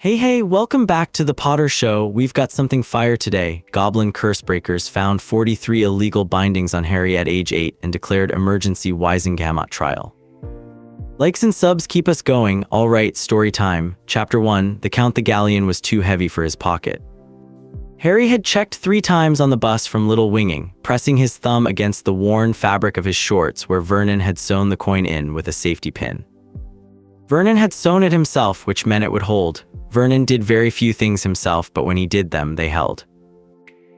Hey, welcome back to the Potter Show. We've got something fire today. Goblin Cursebreakers found 43 illegal bindings on Harry at age 8 and declared emergency Wizengamot trial. Likes and subs keep us going. Alright, story time. Chapter 1, the Count the Galleon was too heavy for his pocket. Harry had checked 3 times on the bus from Little Winging, pressing his thumb against the worn fabric of his shorts where Vernon had sewn the coin in with a safety pin. Vernon had sewn it himself, which meant it would hold. Vernon did very few things himself, but when he did them, they held.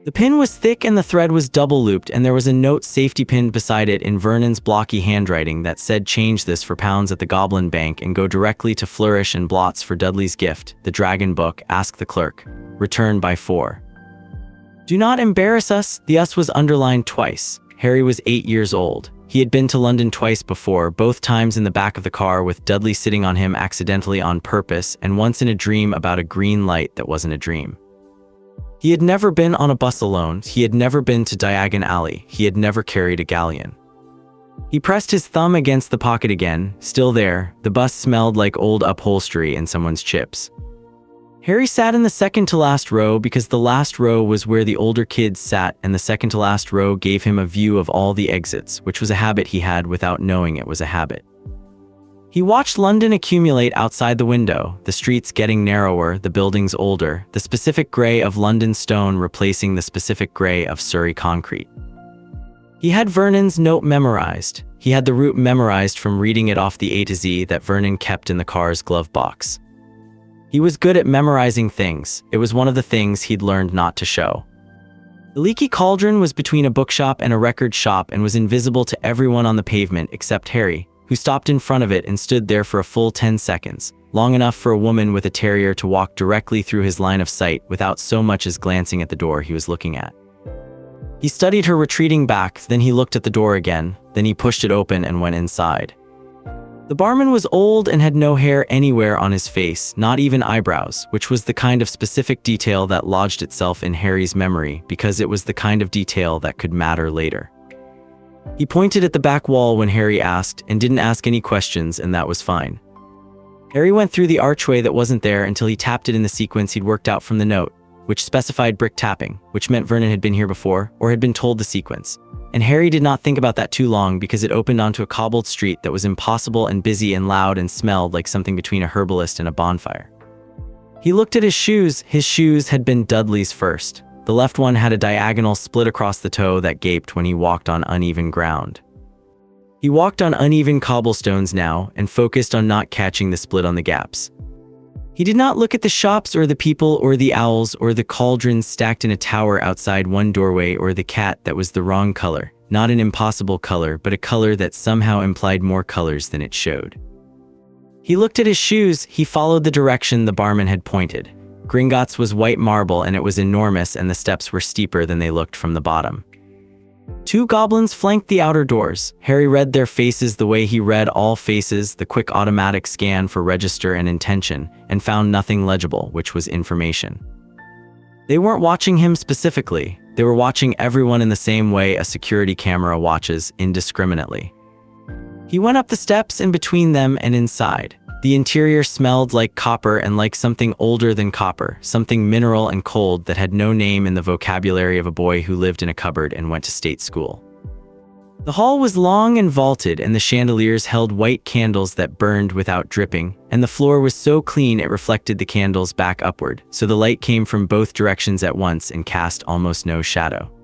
The pin was thick and the thread was double-looped, and there was a note safety pinned beside it in Vernon's blocky handwriting that said, "Change this for pounds at the Goblin Bank and go directly to Flourish and Blots for Dudley's gift, the Dragon Book, ask the clerk. Return by 4. Do not embarrass us." The us was underlined twice. Harry was 8 years old. He had been to London twice before, both times in the back of the car with Dudley sitting on him accidentally on purpose, and once in a dream about a green light that wasn't a dream. He had never been on a bus alone, he had never been to Diagon Alley, he had never carried a galleon. He pressed his thumb against the pocket again, still there. The bus smelled like old upholstery and someone's chips. Harry sat in the second to last row because the last row was where the older kids sat, and the second to last row gave him a view of all the exits, which was a habit he had without knowing it was a habit. He watched London accumulate outside the window, the streets getting narrower, the buildings older, the specific grey of London stone replacing the specific grey of Surrey concrete. He had Vernon's note memorized. He had the route memorized from reading it off the A to Z that Vernon kept in the car's glove box. He was good at memorizing things. It was one of the things he'd learned not to show. The leaky cauldron was between a bookshop and a record shop and was invisible to everyone on the pavement except Harry, who stopped in front of it and stood there for a full 10 seconds, long enough for a woman with a terrier to walk directly through his line of sight without so much as glancing at the door he was looking at. He studied her retreating back, then he looked at the door again, then he pushed it open and went inside. The barman was old and had no hair anywhere on his face, not even eyebrows, which was the kind of specific detail that lodged itself in Harry's memory because it was the kind of detail that could matter later. He pointed at the back wall when Harry asked, and didn't ask any questions, and that was fine. Harry went through the archway that wasn't there until he tapped it in the sequence he'd worked out from the note, which specified brick tapping, which meant Vernon had been here before, or had been told the sequence. And Harry did not think about that too long because it opened onto a cobbled street that was impossible and busy and loud and smelled like something between a herbalist and a bonfire. He looked at his shoes. His shoes had been Dudley's first. The left one had a diagonal split across the toe that gaped when he walked on uneven ground. He walked on uneven cobblestones now and focused on not catching the split on the gaps. He did not look at the shops or the people or the owls or the cauldrons stacked in a tower outside one doorway or the cat that was the wrong color, not an impossible color, but a color that somehow implied more colors than it showed. He looked at his shoes. He followed the direction the barman had pointed. Gringotts was white marble and it was enormous, and the steps were steeper than they looked from the bottom. 2 goblins flanked the outer doors. Harry read their faces the way he read all faces, the quick automatic scan for register and intention, and found nothing legible, which was information. They weren't watching him specifically. They were watching everyone in the same way a security camera watches, indiscriminately. He went up the steps and between them and inside. The interior smelled like copper and like something older than copper, something mineral and cold that had no name in the vocabulary of a boy who lived in a cupboard and went to state school. The hall was long and vaulted, and the chandeliers held white candles that burned without dripping, and the floor was so clean it reflected the candles back upward, so the light came from both directions at once and cast almost no shadow.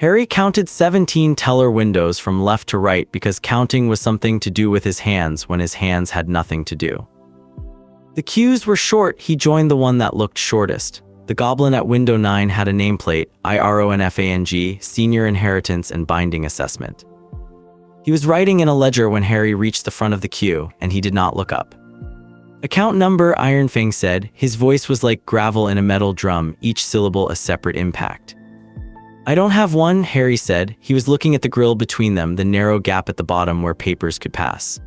Harry counted 17 teller windows from left to right because counting was something to do with his hands when his hands had nothing to do. The queues were short. He joined the one that looked shortest. The goblin at window 9 had a nameplate, IRONFANG, Senior Inheritance and Binding Assessment. He was writing in a ledger when Harry reached the front of the queue, and he did not look up. Account number, Ironfang said. His voice was like gravel in a metal drum, each syllable a separate impact. I don't have one, Harry said. He was looking at the grill between them, the narrow gap at the bottom where papers could pass.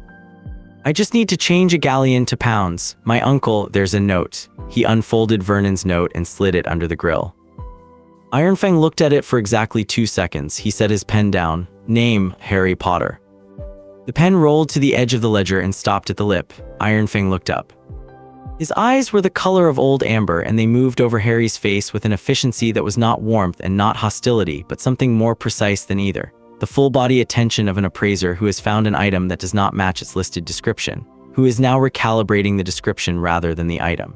I just need to change a galleon to pounds. My uncle, there's a note. He unfolded Vernon's note and slid it under the grill. Ironfang looked at it for exactly 2 seconds. He set his pen down. Name, Harry Potter. The pen rolled to the edge of the ledger and stopped at the lip. Ironfang looked up. His eyes were the color of old amber, and they moved over Harry's face with an efficiency that was not warmth and not hostility, but something more precise than either. The full-body attention of an appraiser who has found an item that does not match its listed description, who is now recalibrating the description rather than the item.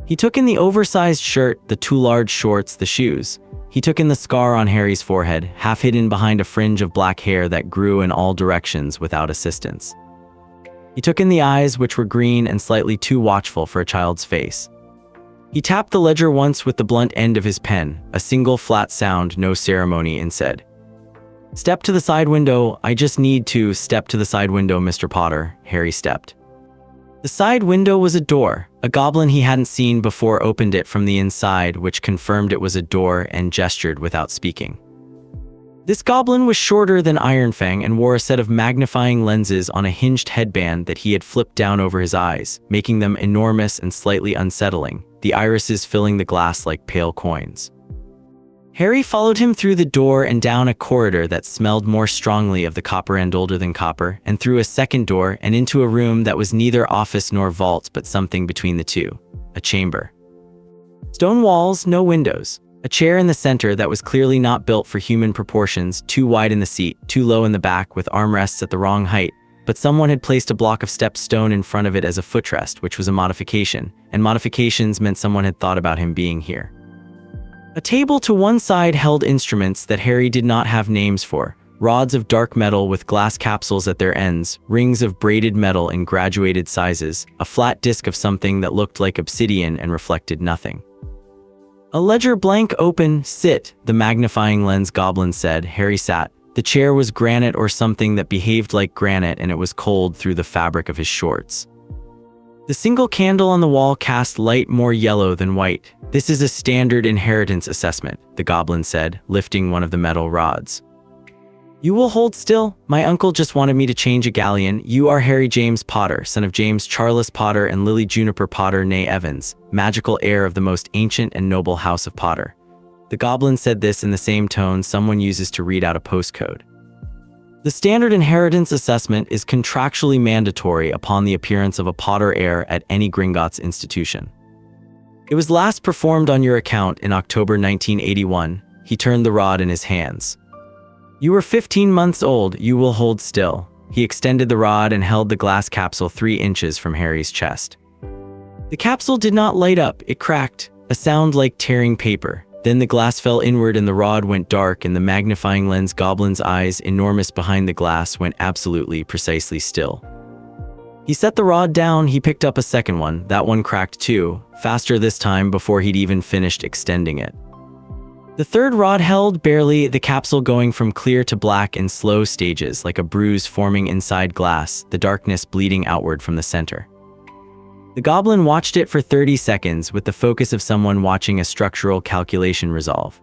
He took in the oversized shirt, the too large shorts, the shoes. He took in the scar on Harry's forehead, half hidden behind a fringe of black hair that grew in all directions without assistance. He took in the eyes, which were green and slightly too watchful for a child's face. He tapped the ledger once with the blunt end of his pen, a single flat sound, no ceremony, and said, "Step to the side window. I just need to step to the side window, Mr. Potter." Harry stepped. The side window was a door. A goblin he hadn't seen before opened it from the inside, which confirmed it was a door, and gestured without speaking. This goblin was shorter than Ironfang and wore a set of magnifying lenses on a hinged headband that he had flipped down over his eyes, making them enormous and slightly unsettling, the irises filling the glass like pale coins. Harry followed him through the door and down a corridor that smelled more strongly of the copper and older than copper, and through a second door and into a room that was neither office nor vault but something between the two, a chamber. Stone walls, no windows. A chair in the center that was clearly not built for human proportions, too wide in the seat, too low in the back with armrests at the wrong height, but someone had placed a block of stepped stone in front of it as a footrest, which was a modification, and modifications meant someone had thought about him being here. A table to one side held instruments that Harry did not have names for, rods of dark metal with glass capsules at their ends, rings of braided metal in graduated sizes, a flat disc of something that looked like obsidian and reflected nothing. A ledger blank open, sit, the magnifying lens goblin said. Harry sat. The chair was granite or something that behaved like granite, and it was cold through the fabric of his shorts. The single candle on the wall cast light more yellow than white. "This is a standard inheritance assessment," the goblin said, lifting one of the metal rods. "You will hold still. My uncle just wanted me to change a galleon. You are Harry James Potter, son of James Charles Potter and Lily Juniper Potter née Evans, magical heir of the most ancient and noble house of Potter." The goblin said this in the same tone someone uses to read out a postcode. The standard inheritance assessment is contractually mandatory upon the appearance of a Potter heir at any Gringotts institution. It was last performed on your account in October 1981. He turned the rod in his hands. "You were 15 months old. You will hold still." He extended the rod and held the glass capsule 3 inches from Harry's chest. The capsule did not light up. It cracked, a sound like tearing paper. Then the glass fell inward and the rod went dark, and the magnifying lens goblin's eyes, enormous behind the glass, went absolutely, precisely still. He set the rod down. He picked up a second one. That one cracked too, faster this time before he'd even finished extending it. The third rod held barely, the capsule going from clear to black in slow stages, like a bruise forming inside glass, the darkness bleeding outward from the center. The goblin watched it for 30 seconds with the focus of someone watching a structural calculation resolve.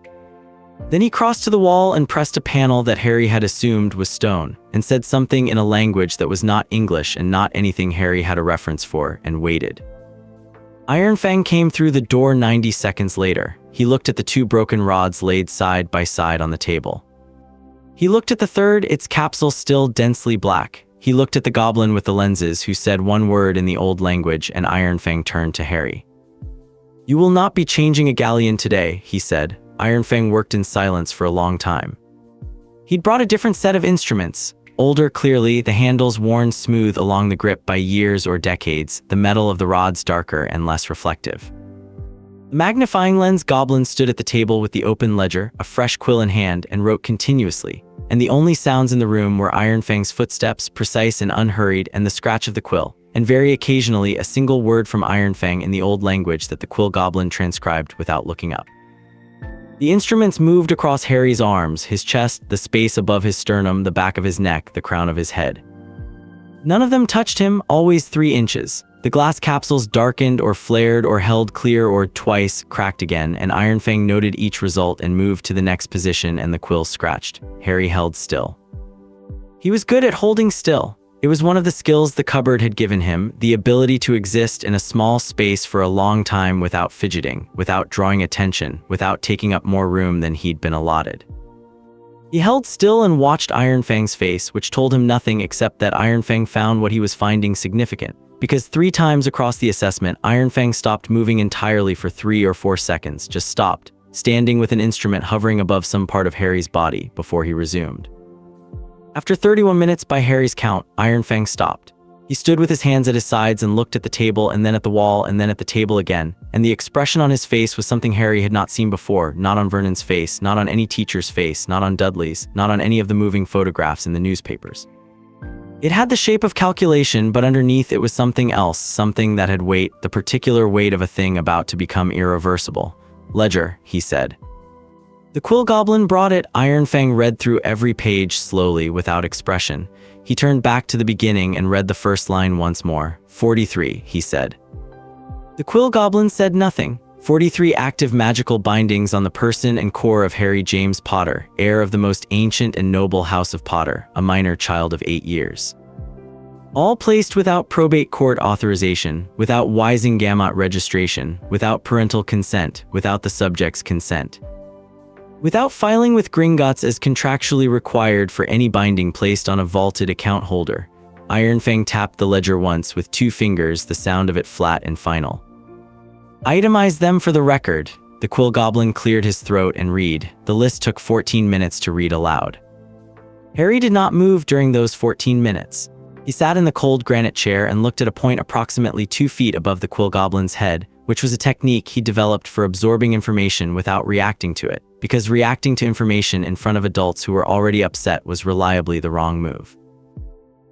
Then he crossed to the wall and pressed a panel that Harry had assumed was stone, and said something in a language that was not English and not anything Harry had a reference for, and waited. Ironfang came through the door 90 seconds later. He looked at the 2 broken rods laid side by side on the table. He looked at the third, its capsule still densely black. He looked at the goblin with the lenses, who said one word in the old language, and Ironfang turned to Harry. "You will not be changing a galleon today," he said. Ironfang worked in silence for a long time. He'd brought a different set of instruments. Older, clearly, the handles worn smooth along the grip by years or decades, the metal of the rods darker and less reflective. The magnifying lens goblin stood at the table with the open ledger, a fresh quill in hand, and wrote continuously, and the only sounds in the room were Ironfang's footsteps, precise and unhurried, and the scratch of the quill, and very occasionally a single word from Ironfang in the old language that the quill goblin transcribed without looking up. The instruments moved across Harry's arms, his chest, the space above his sternum, the back of his neck, the crown of his head. None of them touched him, always 3 inches. The glass capsules darkened or flared or held clear or twice cracked again, and Ironfang noted each result and moved to the next position, and the quill scratched. Harry held still. He was good at holding still. It was one of the skills the cupboard had given him, the ability to exist in a small space for a long time without fidgeting, without drawing attention, without taking up more room than he'd been allotted. He held still and watched Ironfang's face, which told him nothing except that Ironfang found what he was finding significant. because 3 times across the assessment, Iron Fang stopped moving entirely for 3 or 4 seconds, just stopped, standing with an instrument hovering above some part of Harry's body before he resumed. After 31 minutes by Harry's count, Iron Fang stopped. He stood with his hands at his sides and looked at the table and then at the wall and then at the table again, and the expression on his face was something Harry had not seen before, not on Vernon's face, not on any teacher's face, not on Dudley's, not on any of the moving photographs in the newspapers. It had the shape of calculation, but underneath it was something else, something that had weight, the particular weight of a thing about to become irreversible. "Ledger," he said. The Quill Goblin brought it. Iron Fang read through every page slowly, without expression. He turned back to the beginning and read the first line once more. 43, he said. The Quill Goblin said nothing. 43 active magical bindings on the person and core of Harry James Potter, heir of the most ancient and noble house of Potter, a minor child of 8 years. All placed without probate court authorization, without Wizengamot registration, without parental consent, without the subject's consent. Without filing with Gringotts as contractually required for any binding placed on a vaulted account holder. Iron Fang tapped the ledger once with 2 fingers, the sound of it flat and final. "Itemize them for the record." The Quill Goblin cleared his throat and read. The list took 14 minutes to read aloud. Harry did not move during those 14 minutes. He sat in the cold granite chair and looked at a point approximately 2 feet above the Quill Goblin's head, which was a technique he developed for absorbing information without reacting to it, because reacting to information in front of adults who were already upset was reliably the wrong move.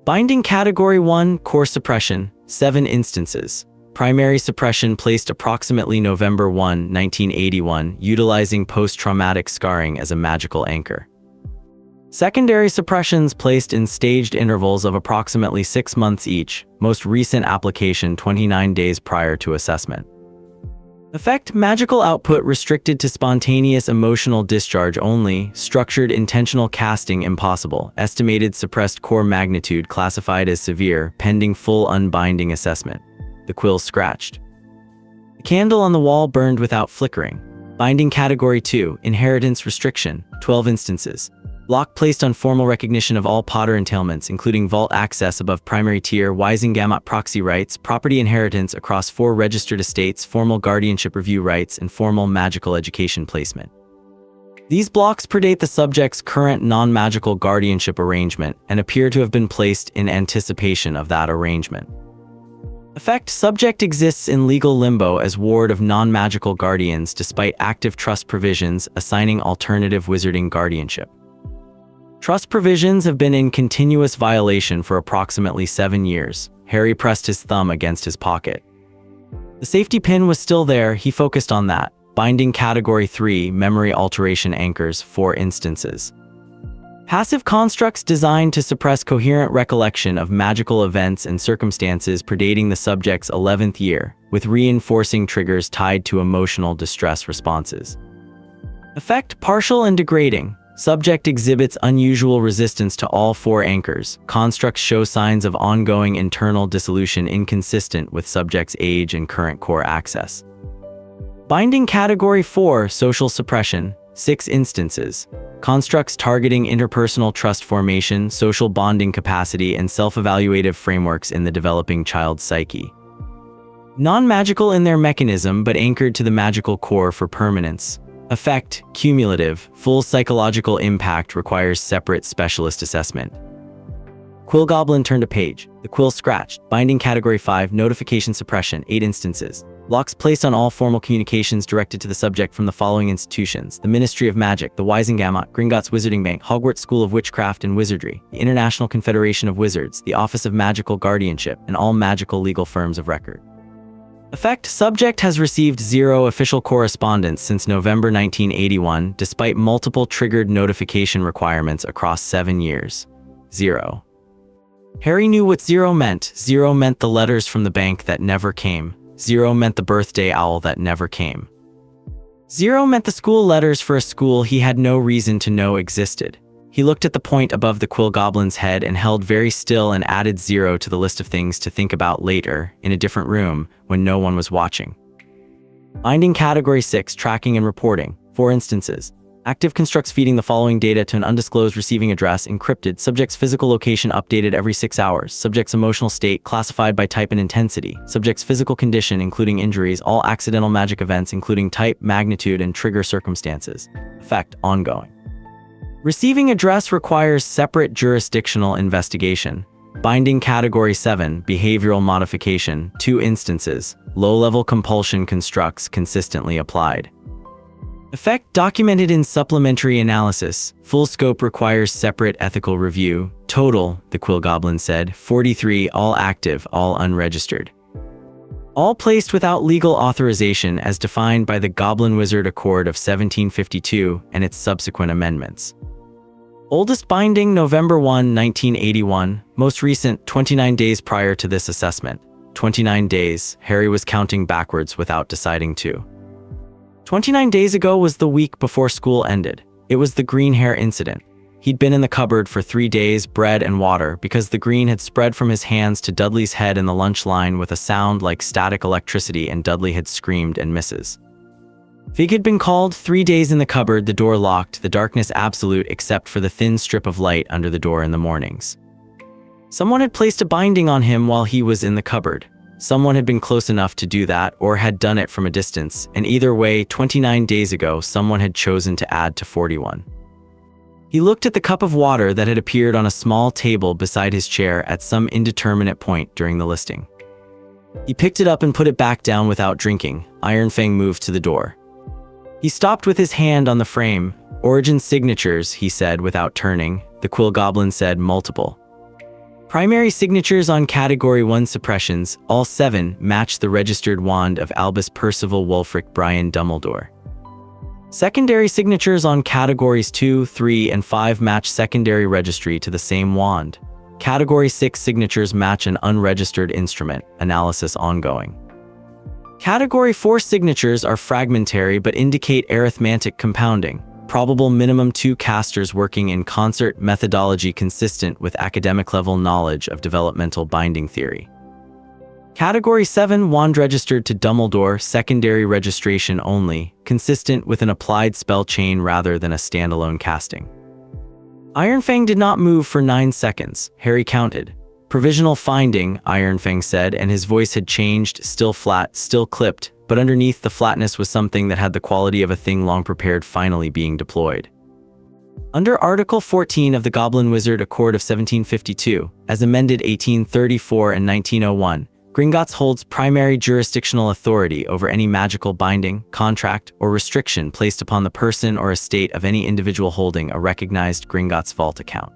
Binding Category 1, Core Suppression, 7 instances. Primary suppression placed approximately November 1, 1981, utilizing post-traumatic scarring as a magical anchor. Secondary suppressions placed in staged intervals of approximately 6 months each, most recent application 29 days prior to assessment. Effect: magical output restricted to spontaneous emotional discharge only, structured intentional casting impossible, estimated suppressed core magnitude classified as severe, pending full unbinding assessment. The quill scratched. The candle on the wall burned without flickering. Binding Category 2, Inheritance Restriction, 12 instances. Lock placed on formal recognition of all Potter entailments, including vault access above primary tier, Wizengamot proxy rights, property inheritance across 4 registered estates, formal guardianship review rights, and formal magical education placement. These blocks predate the subject's current non-magical guardianship arrangement and appear to have been placed in anticipation of that arrangement. Effect: subject exists in legal limbo as ward of non-magical guardians despite active trust provisions assigning alternative wizarding guardianship. Trust provisions have been in continuous violation for approximately 7 years. Harry pressed his thumb against his pocket. The safety pin was still there, he focused on that. Binding Category 3, Memory Alteration Anchors, 4 instances. Passive constructs designed to suppress coherent recollection of magical events and circumstances predating the subject's 11th year, with reinforcing triggers tied to emotional distress responses. Effect: partial and degrading. Subject exhibits unusual resistance to all 4 anchors. Constructs show signs of ongoing internal dissolution inconsistent with subject's age and current core access. Binding Category 4, Social Suppression, 6 instances. Constructs targeting interpersonal trust formation, social bonding capacity, and self-evaluative frameworks in the developing child's psyche. Non-magical in their mechanism but anchored to the magical core for permanence. Effect: cumulative, full psychological impact requires separate specialist assessment. Quill Goblin turned a page. The quill scratched. Binding Category 5, Notification Suppression, 8 instances. Locks placed on all formal communications directed to the subject from the following institutions: the Ministry of Magic, the Wizengamot, Gringotts Wizarding Bank, Hogwarts School of Witchcraft and Wizardry, the International Confederation of Wizards, the Office of Magical Guardianship, and all magical legal firms of record. Effect: subject has received 0 official correspondence since November 1981, despite multiple triggered notification requirements across 7 years. 0. Harry knew what 0 meant. 0 meant the letters from the bank that never came. 0 meant the birthday owl that never came. 0 meant the school letters for a school he had no reason to know existed. He looked at the point above the Quill Goblin's head and held very still and added 0 to the list of things to think about later, in a different room, when no one was watching. Binding Category 6, Tracking and Reporting, 4 instances. Active constructs feeding the following data to an undisclosed receiving address, encrypted. Subject's physical location updated every 6 hours. Subject's emotional state classified by type and intensity. Subject's physical condition including injuries, all accidental magic events including type, magnitude, and trigger circumstances. Effect, ongoing. Receiving address requires separate jurisdictional investigation. Binding Category 7, behavioral modification, 2 instances. Low-level compulsion constructs consistently applied. Effect documented in supplementary analysis. Full scope requires separate ethical review. Total, the Quill Goblin said, 43, all active, all unregistered. All placed without legal authorization as defined by the Goblin Wizard Accord of 1752 and its subsequent amendments. Oldest binding, November 1, 1981. Most recent, 29 days prior to this assessment. 29 days, Harry was counting backwards without deciding to. 29 days ago was the week before school ended. It was the green hair incident. He'd been in the cupboard for 3 days, bread and water, because the green had spread from his hands to Dudley's head in the lunch line with a sound like static electricity, and Dudley had screamed and misses. Fig had been called. 3 days in the cupboard, the door locked, the darkness absolute except for the thin strip of light under the door in the mornings. Someone had placed a binding on him while he was in the cupboard. Someone had been close enough to do that, or had done it from a distance, and either way, 29 days ago, someone had chosen to add to 41. He looked at the cup of water that had appeared on a small table beside his chair at some indeterminate point during the listing. He picked it up and put it back down without drinking. Iron Fang moved to the door. He stopped with his hand on the frame. Origin signatures, he said without turning. The Quill Goblin said multiple. Primary signatures on Category 1 suppressions, all 7, match the registered wand of Albus Percival Wulfric Brian Dumbledore. Secondary signatures on Categories 2, 3, and 5 match secondary registry to the same wand. Category 6 signatures match an unregistered instrument, analysis ongoing. Category 4 signatures are fragmentary but indicate arithmetic compounding. Probable minimum 2 casters working in concert, methodology consistent with academic level knowledge of developmental binding theory. Category 7 wand registered to Dumbledore, secondary registration only, consistent with an applied spell chain rather than a standalone casting. Iron Fang did not move for 9 seconds. Harry counted. Provisional finding, Iron Fang said, and his voice had changed, still flat, still clipped, but underneath the flatness was something that had the quality of a thing long prepared finally being deployed. Under Article 14 of the Goblin Wizard Accord of 1752, as amended 1834 and 1901, Gringotts holds primary jurisdictional authority over any magical binding, contract, or restriction placed upon the person or estate of any individual holding a recognized Gringotts Vault account.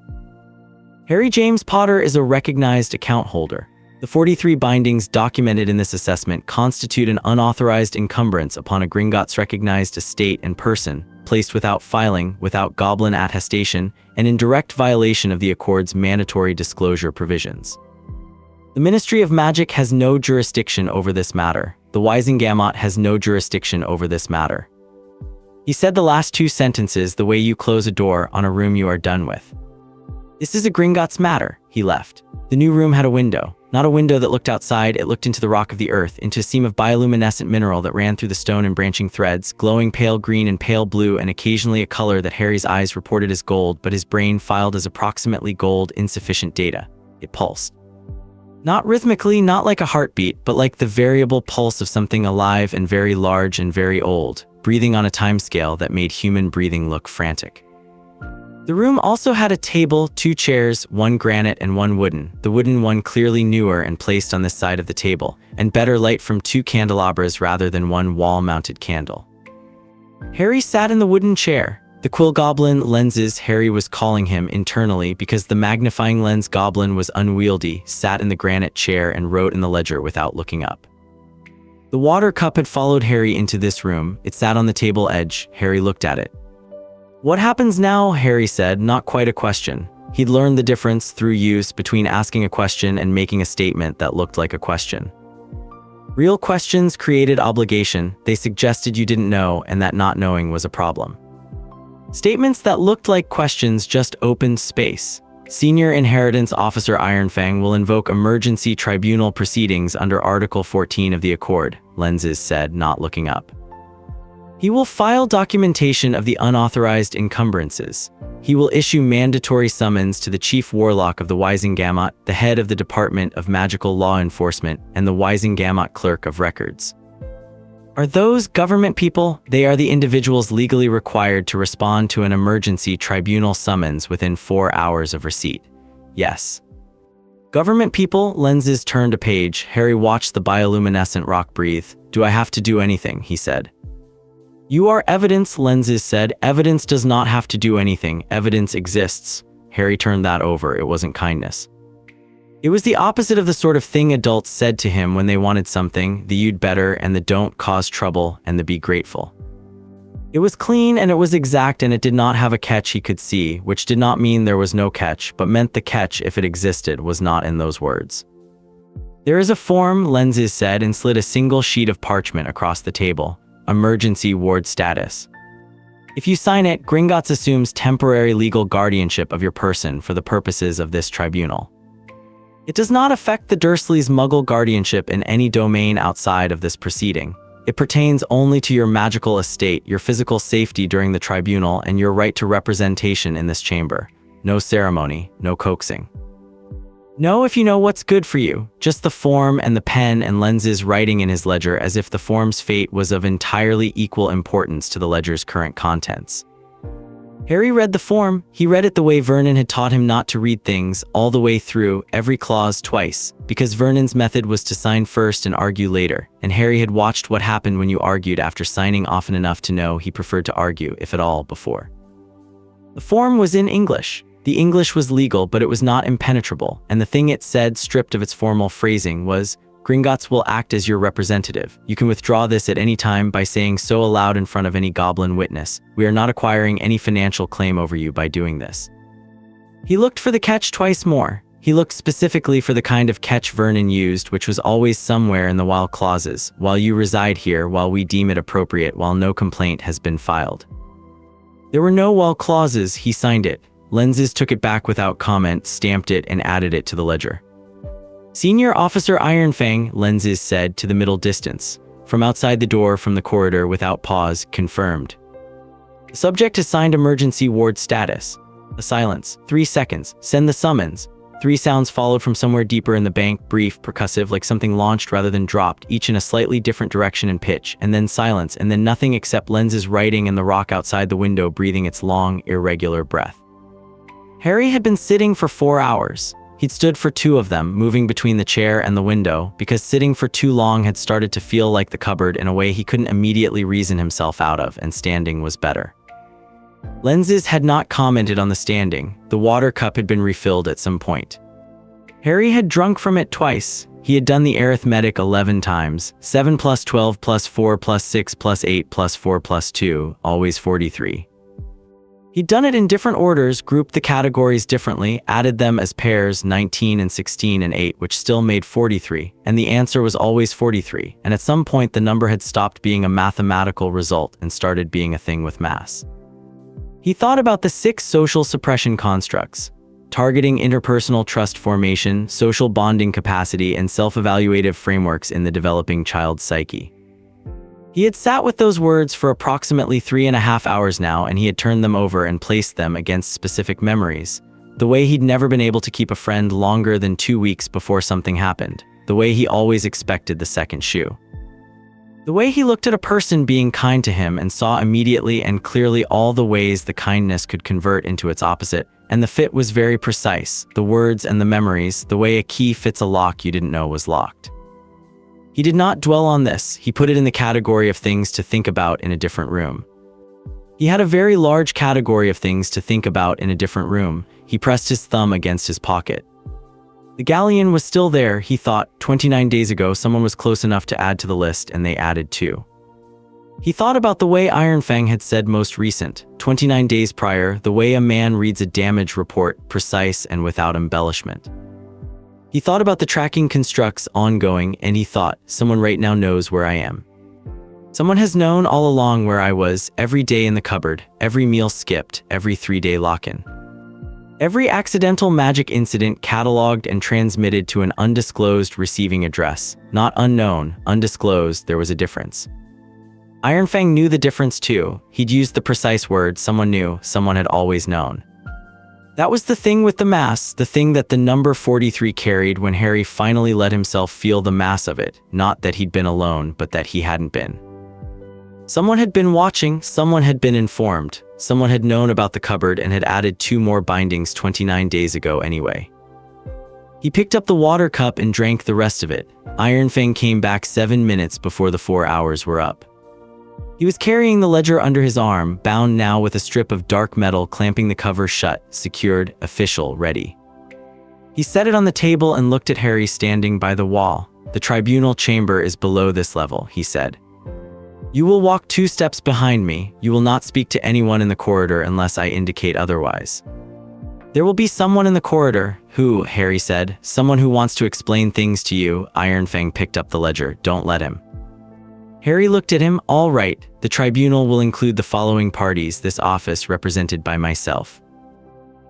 Harry James Potter is a recognized account holder. The 43 bindings documented in this assessment constitute an unauthorized encumbrance upon a Gringotts recognized estate and person, placed without filing, without Goblin attestation, and in direct violation of the Accord's mandatory disclosure provisions. The Ministry of Magic has no jurisdiction over this matter. The Wizengamot has no jurisdiction over this matter. He said the last 2 sentences the way you close a door on a room you are done with. This is a Gringotts matter. He left. The new room had a window. Not a window that looked outside, it looked into the rock of the earth, into a seam of bioluminescent mineral that ran through the stone in branching threads, glowing pale green and pale blue, and occasionally a color that Harry's eyes reported as gold, but his brain filed as approximately gold, insufficient data. It pulsed. Not rhythmically, not like a heartbeat, but like the variable pulse of something alive and very large and very old, breathing on a timescale that made human breathing look frantic. The room also had a table, 2 chairs, 1 granite and 1 wooden, the wooden one clearly newer and placed on this side of the table, and better light from 2 candelabras rather than 1 wall-mounted candle. Harry sat in the wooden chair. The Quill Goblin lenses, Harry was calling him internally because the magnifying lens goblin was unwieldy, sat in the granite chair and wrote in the ledger without looking up. The water cup had followed Harry into this room. It sat on the table edge. Harry looked at it. What happens now? Harry said, not quite a question. He'd learned the difference through use between asking a question and making a statement that looked like a question. Real questions created obligation. They suggested you didn't know and that not knowing was a problem. Statements that looked like questions just opened space. Senior Inheritance Officer Iron Fang will invoke emergency tribunal proceedings under Article 14 of the Accord, Lenses said, not looking up. He will file documentation of the unauthorized encumbrances. He will issue mandatory summons to the chief warlock of the Wizengamot, the head of the Department of Magical Law Enforcement, and the Wizengamot Clerk of Records. Are those government people? They are the individuals legally required to respond to an emergency tribunal summons within 4 hours of receipt. Yes. Government people? Lenses turned a page. Harry watched the bioluminescent rock breathe. Do I have to do anything? He said. You are evidence, Lenses said. Evidence does not have to do anything. Evidence exists. Harry turned that over. It wasn't kindness. It was the opposite of the sort of thing adults said to him when they wanted something, the you'd better and the don't cause trouble and the be grateful. It was clean and it was exact and it did not have a catch he could see, which did not mean there was no catch, but meant the catch, if it existed, was not in those words. There is a form, Lenses said, and slid a single sheet of parchment across the table. Emergency ward status. If you sign it, Gringotts assumes temporary legal guardianship of your person for the purposes of this tribunal. It does not affect the Dursleys' Muggle guardianship in any domain outside of this proceeding. It pertains only to your magical estate, your physical safety during the tribunal, and your right to representation in this chamber. No ceremony, no coaxing. Know if you know what's good for you, just the form and the pen and Lenses writing in his ledger as if the form's fate was of entirely equal importance to the ledger's current contents. Harry read the form. He read it the way Vernon had taught him not to read things, all the way through, every clause twice, because Vernon's method was to sign first and argue later, and Harry had watched what happened when you argued after signing often enough to know he preferred to argue, if at all, before. The form was in English. The English was legal, but it was not impenetrable, and the thing it said, stripped of its formal phrasing, was, Gringotts will act as your representative. You can withdraw this at any time by saying so aloud in front of any goblin witness. We are not acquiring any financial claim over you by doing this. He looked for the catch twice more. He looked specifically for the kind of catch Vernon used, which was always somewhere in the while clauses. While you reside here, while we deem it appropriate, while no complaint has been filed. There were no while clauses. He signed it. Lenses took it back without comment, stamped it, and added it to the ledger. Senior Officer Ironfang, Lenses said to the middle distance. From outside the door from the corridor without pause, confirmed. The subject has signed emergency ward status. A silence. 3 seconds. Send the summons. 3 sounds followed from somewhere deeper in the bank, brief, percussive, like something launched rather than dropped, each in a slightly different direction and pitch, and then silence, and then nothing except Lenses' writing and the rock outside the window breathing its long, irregular breath. Harry had been sitting for 4 hours. He'd stood for 2 of them, moving between the chair and the window, because sitting for too long had started to feel like the cupboard in a way he couldn't immediately reason himself out of, and standing was better. Lenses had not commented on the standing. The water cup had been refilled at some point. Harry had drunk from it twice. He had done the arithmetic 11 times. 7 plus 12 plus 4 plus 6 plus 8 plus 4 plus 2, always 43. He'd done it in different orders, grouped the categories differently, added them as pairs 19 and 16 and 8, which still made 43, and the answer was always 43, and at some point the number had stopped being a mathematical result and started being a thing with mass. He thought about the 6 social suppression constructs: targeting, interpersonal trust formation, social bonding capacity, and self-evaluative frameworks in the developing child's psyche. He had sat with those words for approximately 3.5 hours now, and he had turned them over and placed them against specific memories. The way he'd never been able to keep a friend longer than 2 weeks before something happened. The way he always expected the second shoe. The way he looked at a person being kind to him and saw immediately and clearly all the ways the kindness could convert into its opposite. And the fit was very precise. The words and the memories, the way a key fits a lock you didn't know was locked. He did not dwell on this. He put it in the category of things to think about in a different room. He had a very large category of things to think about in a different room. He pressed his thumb against his pocket. The Galleon was still there, he thought. 29 days ago, someone was close enough to add to the list, and they added 2. He thought about the way Ironfang had said most recent, 29 days prior, the way a man reads a damage report, precise and without embellishment. He thought about the tracking constructs ongoing, and he thought, someone right now knows where I am. Someone has known all along where I was, every day in the cupboard, every meal skipped, every 3-day lock-in. Every accidental magic incident cataloged and transmitted to an undisclosed receiving address. Not unknown, undisclosed, there was a difference. Iron Fang knew the difference too. He'd used the precise word someone knew, someone had always known. That was the thing with the mass, the thing that the number 43 carried when Harry finally let himself feel the mass of it, not that he'd been alone, but that he hadn't been. Someone had been watching, someone had been informed, someone had known about the cupboard and had added 2 more bindings 29 days ago anyway. He picked up the water cup and drank the rest of it. Iron Fang came back 7 minutes before the 4 hours were up. He was carrying the ledger under his arm, bound now with a strip of dark metal clamping the cover shut, secured, official, ready. He set it on the table and looked at Harry standing by the wall. "The tribunal chamber is below this level," he said. "You will walk 2 steps behind me. You will not speak to anyone in the corridor unless I indicate otherwise." "There will be someone in the corridor." "Who?" Harry said. "Someone who wants to explain things to you." Iron Fang picked up the ledger. "Don't let him." Harry looked at him. "All right, the tribunal will include the following parties, this office represented by myself.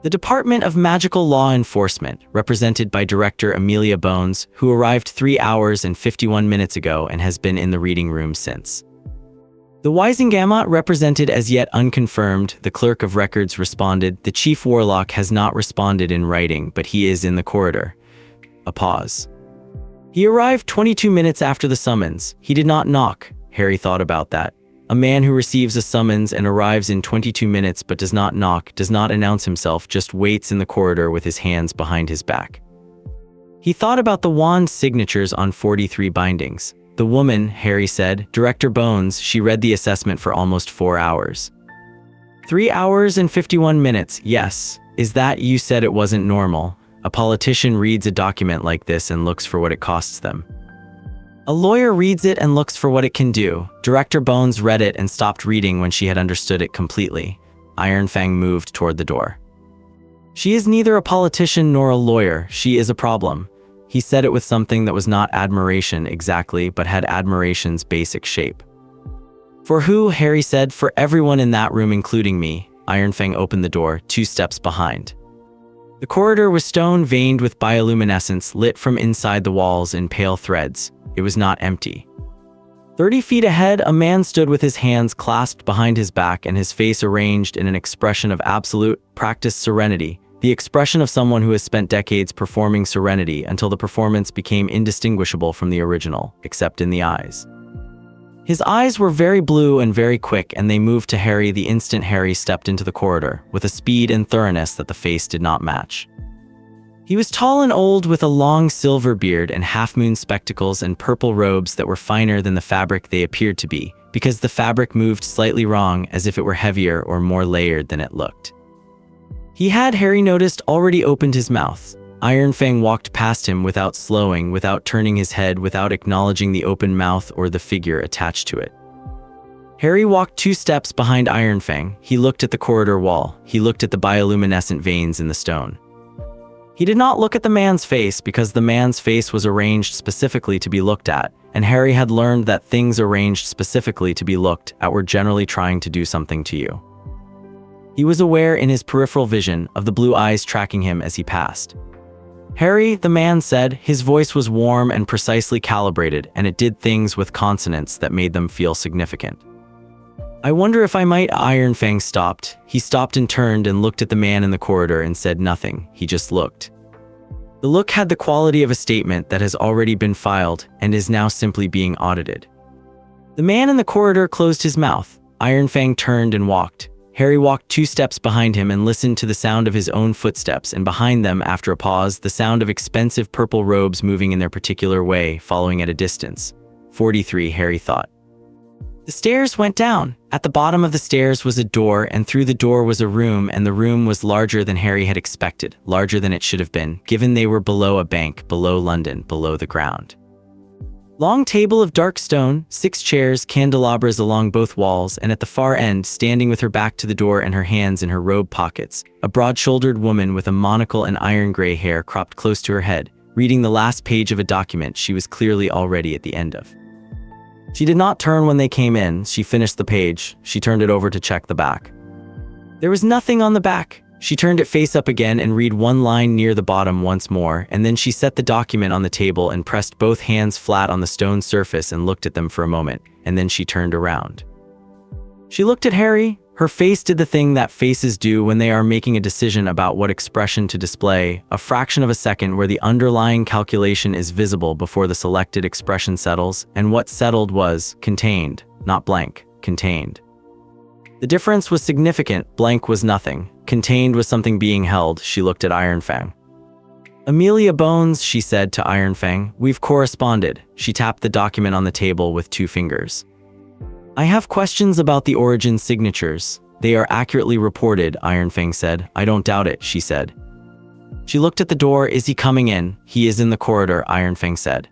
The Department of Magical Law Enforcement, represented by Director Amelia Bones, who arrived 3 hours and 51 minutes ago and has been in the reading room since. The Wizengamot, represented as yet unconfirmed, the Clerk of Records responded. The Chief Warlock has not responded in writing, but he is in the corridor." A pause. "He arrived 22 minutes after the summons. He did not knock." Harry thought about that. A man who receives a summons and arrives in 22 minutes but does not knock, does not announce himself, just waits in the corridor with his hands behind his back. He thought about the wand signatures on 43 bindings. "The woman," Harry said, "Director Bones, she read the assessment for almost 4 hours. 3 hours and 51 minutes, yes. Is that, you said it wasn't normal. A politician reads a document like this and looks for what it costs them. A lawyer reads it and looks for what it can do." Director Bones read it and stopped reading when she had understood it completely. Iron Fang moved toward the door. "She is neither a politician nor a lawyer. She is a problem." He said it with something that was not admiration exactly, but had admiration's basic shape. "For who?" Harry said. "For everyone in that room, including me." Iron Fang opened the door, 2 steps behind. The corridor was stone veined with bioluminescence, lit from inside the walls in pale threads. It was not empty. 30 feet ahead, a man stood with his hands clasped behind his back and his face arranged in an expression of absolute, practiced serenity, the expression of someone who has spent decades performing serenity until the performance became indistinguishable from the original, except in the eyes. His eyes were very blue and very quick, and they moved to Harry the instant Harry stepped into the corridor, with a speed and thoroughness that the face did not match. He was tall and old, with a long silver beard and half-moon spectacles and purple robes that were finer than the fabric they appeared to be, because the fabric moved slightly wrong, as if it were heavier or more layered than it looked. He had, Harry noticed, already opened his mouth. Iron Fang walked past him without slowing, without turning his head, without acknowledging the open mouth or the figure attached to it. Harry walked 2 steps behind Iron Fang. He looked at the corridor wall. He looked at the bioluminescent veins in the stone. He did not look at the man's face, because the man's face was arranged specifically to be looked at, and Harry had learned that things arranged specifically to be looked at were generally trying to do something to you. He was aware in his peripheral vision of the blue eyes tracking him as he passed. "Harry," the man said. His voice was warm and precisely calibrated, and it did things with consonants that made them feel significant. "I wonder if I might." Iron Fang stopped. He stopped and turned and looked at the man in the corridor and said nothing. He just looked. The look had the quality of a statement that has already been filed and is now simply being audited. The man in the corridor closed his mouth. Iron Fang turned and walked. Harry walked 2 steps behind him and listened to the sound of his own footsteps, and behind them, after a pause, the sound of expensive purple robes moving in their particular way, following at a distance. 43, Harry thought. The stairs went down. At the bottom of the stairs was a door, and through the door was a room, and the room was larger than Harry had expected, larger than it should have been, given they were below a bank, below London, below the ground. Long table of dark stone, 6 chairs, candelabras along both walls, and at the far end, standing with her back to the door and her hands in her robe pockets, a broad-shouldered woman with a monocle and iron gray hair cropped close to her head, reading the last page of a document she was clearly already at the end of. She did not turn when they came in. She finished the page. She turned it over to check the back. There was nothing on the back. She turned it face up again and read one line near the bottom once more, and then she set the document on the table and pressed both hands flat on the stone surface and looked at them for a moment, and then she turned around. She looked at Harry. Her face did the thing that faces do when they are making a decision about what expression to display, a fraction of a second where the underlying calculation is visible before the selected expression settles, and what settled was contained, not blank, contained. The difference was significant. Blank was nothing. Contained was something being held. She looked at Ironfang. "Amelia Bones," she said to Ironfang, "we've corresponded." She tapped the document on the table with 2 fingers. "I have questions about the origin signatures. They are accurately reported," Ironfang said. "I don't doubt it," she said. She looked at the door. "Is he coming in?" "He is in the corridor," Ironfang said.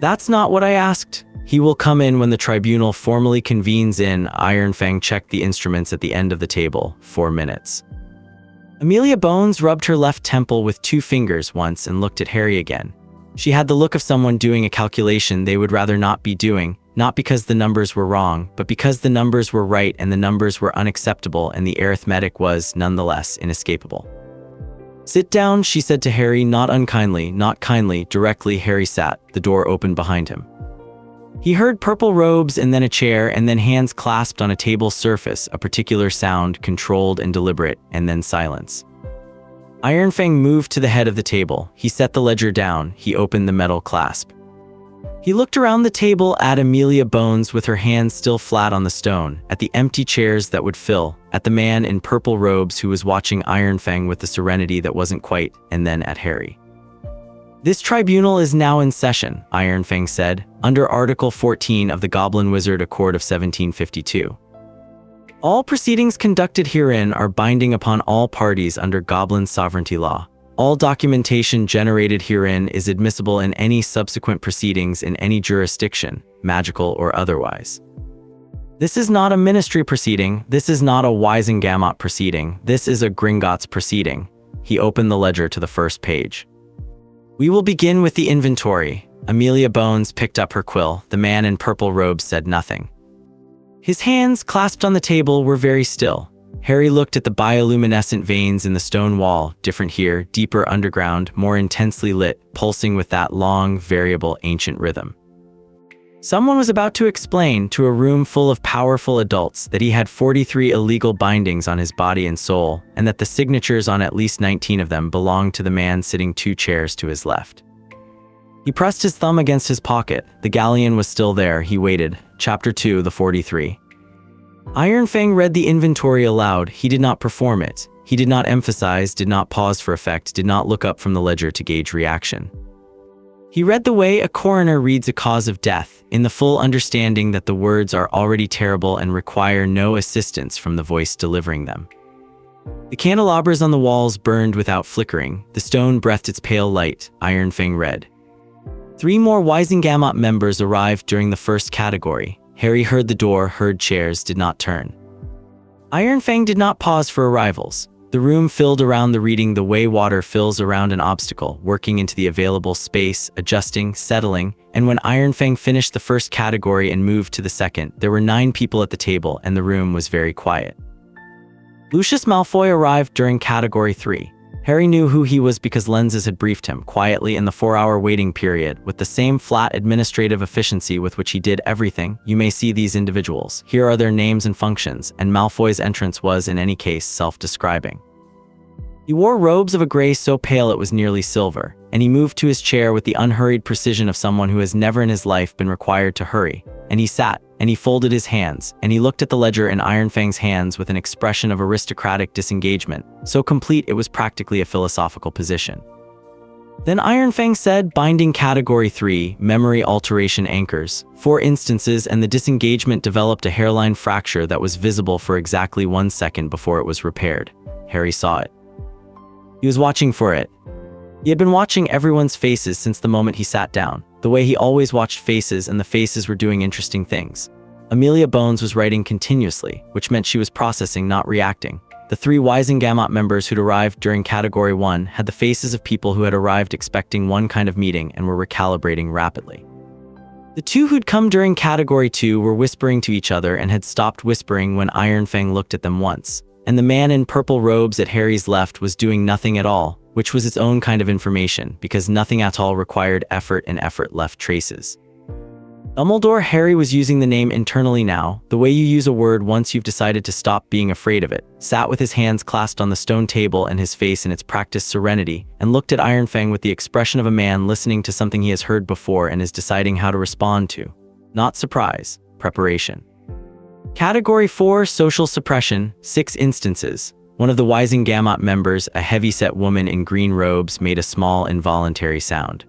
"That's not what I asked." "He will come in when the tribunal formally convenes in." Ironfang checked the instruments at the end of the table. 4 minutes. Amelia Bones rubbed her left temple with 2 fingers once and looked at Harry again. She had the look of someone doing a calculation they would rather not be doing, not because the numbers were wrong, but because the numbers were right and the numbers were unacceptable and the arithmetic was, nonetheless, inescapable. "Sit down," she said to Harry, not unkindly, not kindly, directly. Harry sat. The door opened behind him. He heard purple robes and then a chair and then hands clasped on a table surface, a particular sound, controlled and deliberate, and then silence. Ironfang moved to the head of the table. He set the ledger down. He opened the metal clasp. He looked around the table at Amelia Bones with her hands still flat on the stone, at the empty chairs that would fill, at the man in purple robes who was watching Ironfang with the serenity that wasn't quite, and then at Harry. "This tribunal is now in session," Ironfang said, "under Article 14 of the Goblin Wizard Accord of 1752. All proceedings conducted herein are binding upon all parties under Goblin sovereignty law. All documentation generated herein is admissible in any subsequent proceedings in any jurisdiction, magical or otherwise. This is not a ministry proceeding. This is not a Wizengamot proceeding. This is a Gringotts proceeding." He opened the ledger to the first page. "We will begin with the inventory." Amelia Bones picked up her quill. The man in purple robes said nothing. His hands, clasped on the table, were very still. Harry looked at the bioluminescent veins in the stone wall, different here, deeper underground, more intensely lit, pulsing with that long, variable, ancient rhythm. Someone was about to explain to a room full of powerful adults that he had 43 illegal bindings on his body and soul, and that the signatures on at least 19 of them belonged to the man sitting 2 chairs to his left. He pressed his thumb against his pocket. The Galleon was still there. He waited. Chapter 2, the 43. Ironfang read the inventory aloud. He did not perform it. He did not emphasize, did not pause for effect, did not look up from the ledger to gauge reaction. He read the way a coroner reads a cause of death, in the full understanding that the words are already terrible and require no assistance from the voice delivering them. The candelabras on the walls burned without flickering. The stone breathed its pale light. Ironfang read. 3 more Wizengamot members arrived during the first category. Harry heard the door, heard chairs, did not turn. Ironfang did not pause for arrivals. The room filled around the reading the way water fills around an obstacle, working into the available space, adjusting, settling, and when Ironfang finished the first category and moved to the second, there were 9 people at the table and the room was very quiet. Lucius Malfoy arrived during category 3. Harry knew who he was because lenses had briefed him quietly in the 4-hour waiting period with the same flat administrative efficiency with which he did everything. "You may see these individuals. Here are their names and functions," and Malfoy's entrance was, in any case, self-describing. He wore robes of a gray so pale it was nearly silver, and he moved to his chair with the unhurried precision of someone who has never in his life been required to hurry. And he sat, and he folded his hands, and he looked at the ledger in Ironfang's hands with an expression of aristocratic disengagement, so complete it was practically a philosophical position. Then Ironfang said, "Binding category 3, memory alteration anchors. 4 instances and the disengagement developed a hairline fracture that was visible for exactly 1 second before it was repaired." Harry saw it. He was watching for it. He had been watching everyone's faces since the moment he sat down, the way he always watched faces, and the faces were doing interesting things. Amelia Bones was writing continuously, which meant she was processing, not reacting. The 3 Wizengamot members who'd arrived during Category 1 had the faces of people who had arrived expecting one kind of meeting and were recalibrating rapidly. The 2 who'd come during Category 2 were whispering to each other and had stopped whispering when Ironfang looked at them once. and the man in purple robes at Harry's left was doing nothing at all, which was its own kind of information, because nothing at all required effort and effort left traces. Dumbledore, Harry was using the name internally now, the way you use a word once you've decided to stop being afraid of it, sat with his hands clasped on the stone table and his face in its practiced serenity, and looked at Ironfang with the expression of a man listening to something he has heard before and is deciding how to respond to. Not surprise, preparation. Category 4, Social Suppression, 6 instances. One of the Wizengamot members, a heavy-set woman in green robes, made a small, involuntary sound.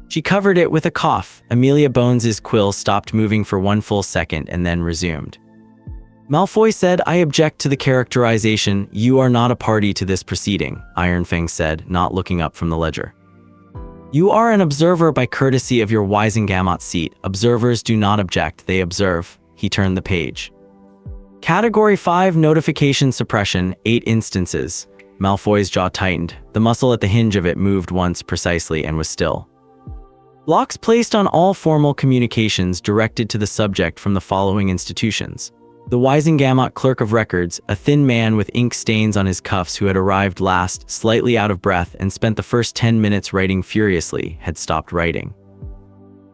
She covered it with a cough. Amelia Bones's quill stopped moving for 1 full second and then resumed. Malfoy said, "I object to the characterization. You are not a party to this proceeding," Ironfang said, not looking up from the ledger. "You are an observer by courtesy of your Wizengamot seat. Observers do not object, they observe." He turned the page. Category 5, Notification Suppression, 8 instances. Malfoy's jaw tightened. The muscle at the hinge of it moved once precisely and was still. Blocks placed on all formal communications directed to the subject from the following institutions. The Wizengamot Clerk of Records, a thin man with ink stains on his cuffs who had arrived last, slightly out of breath and spent the first 10 minutes writing furiously, had stopped writing.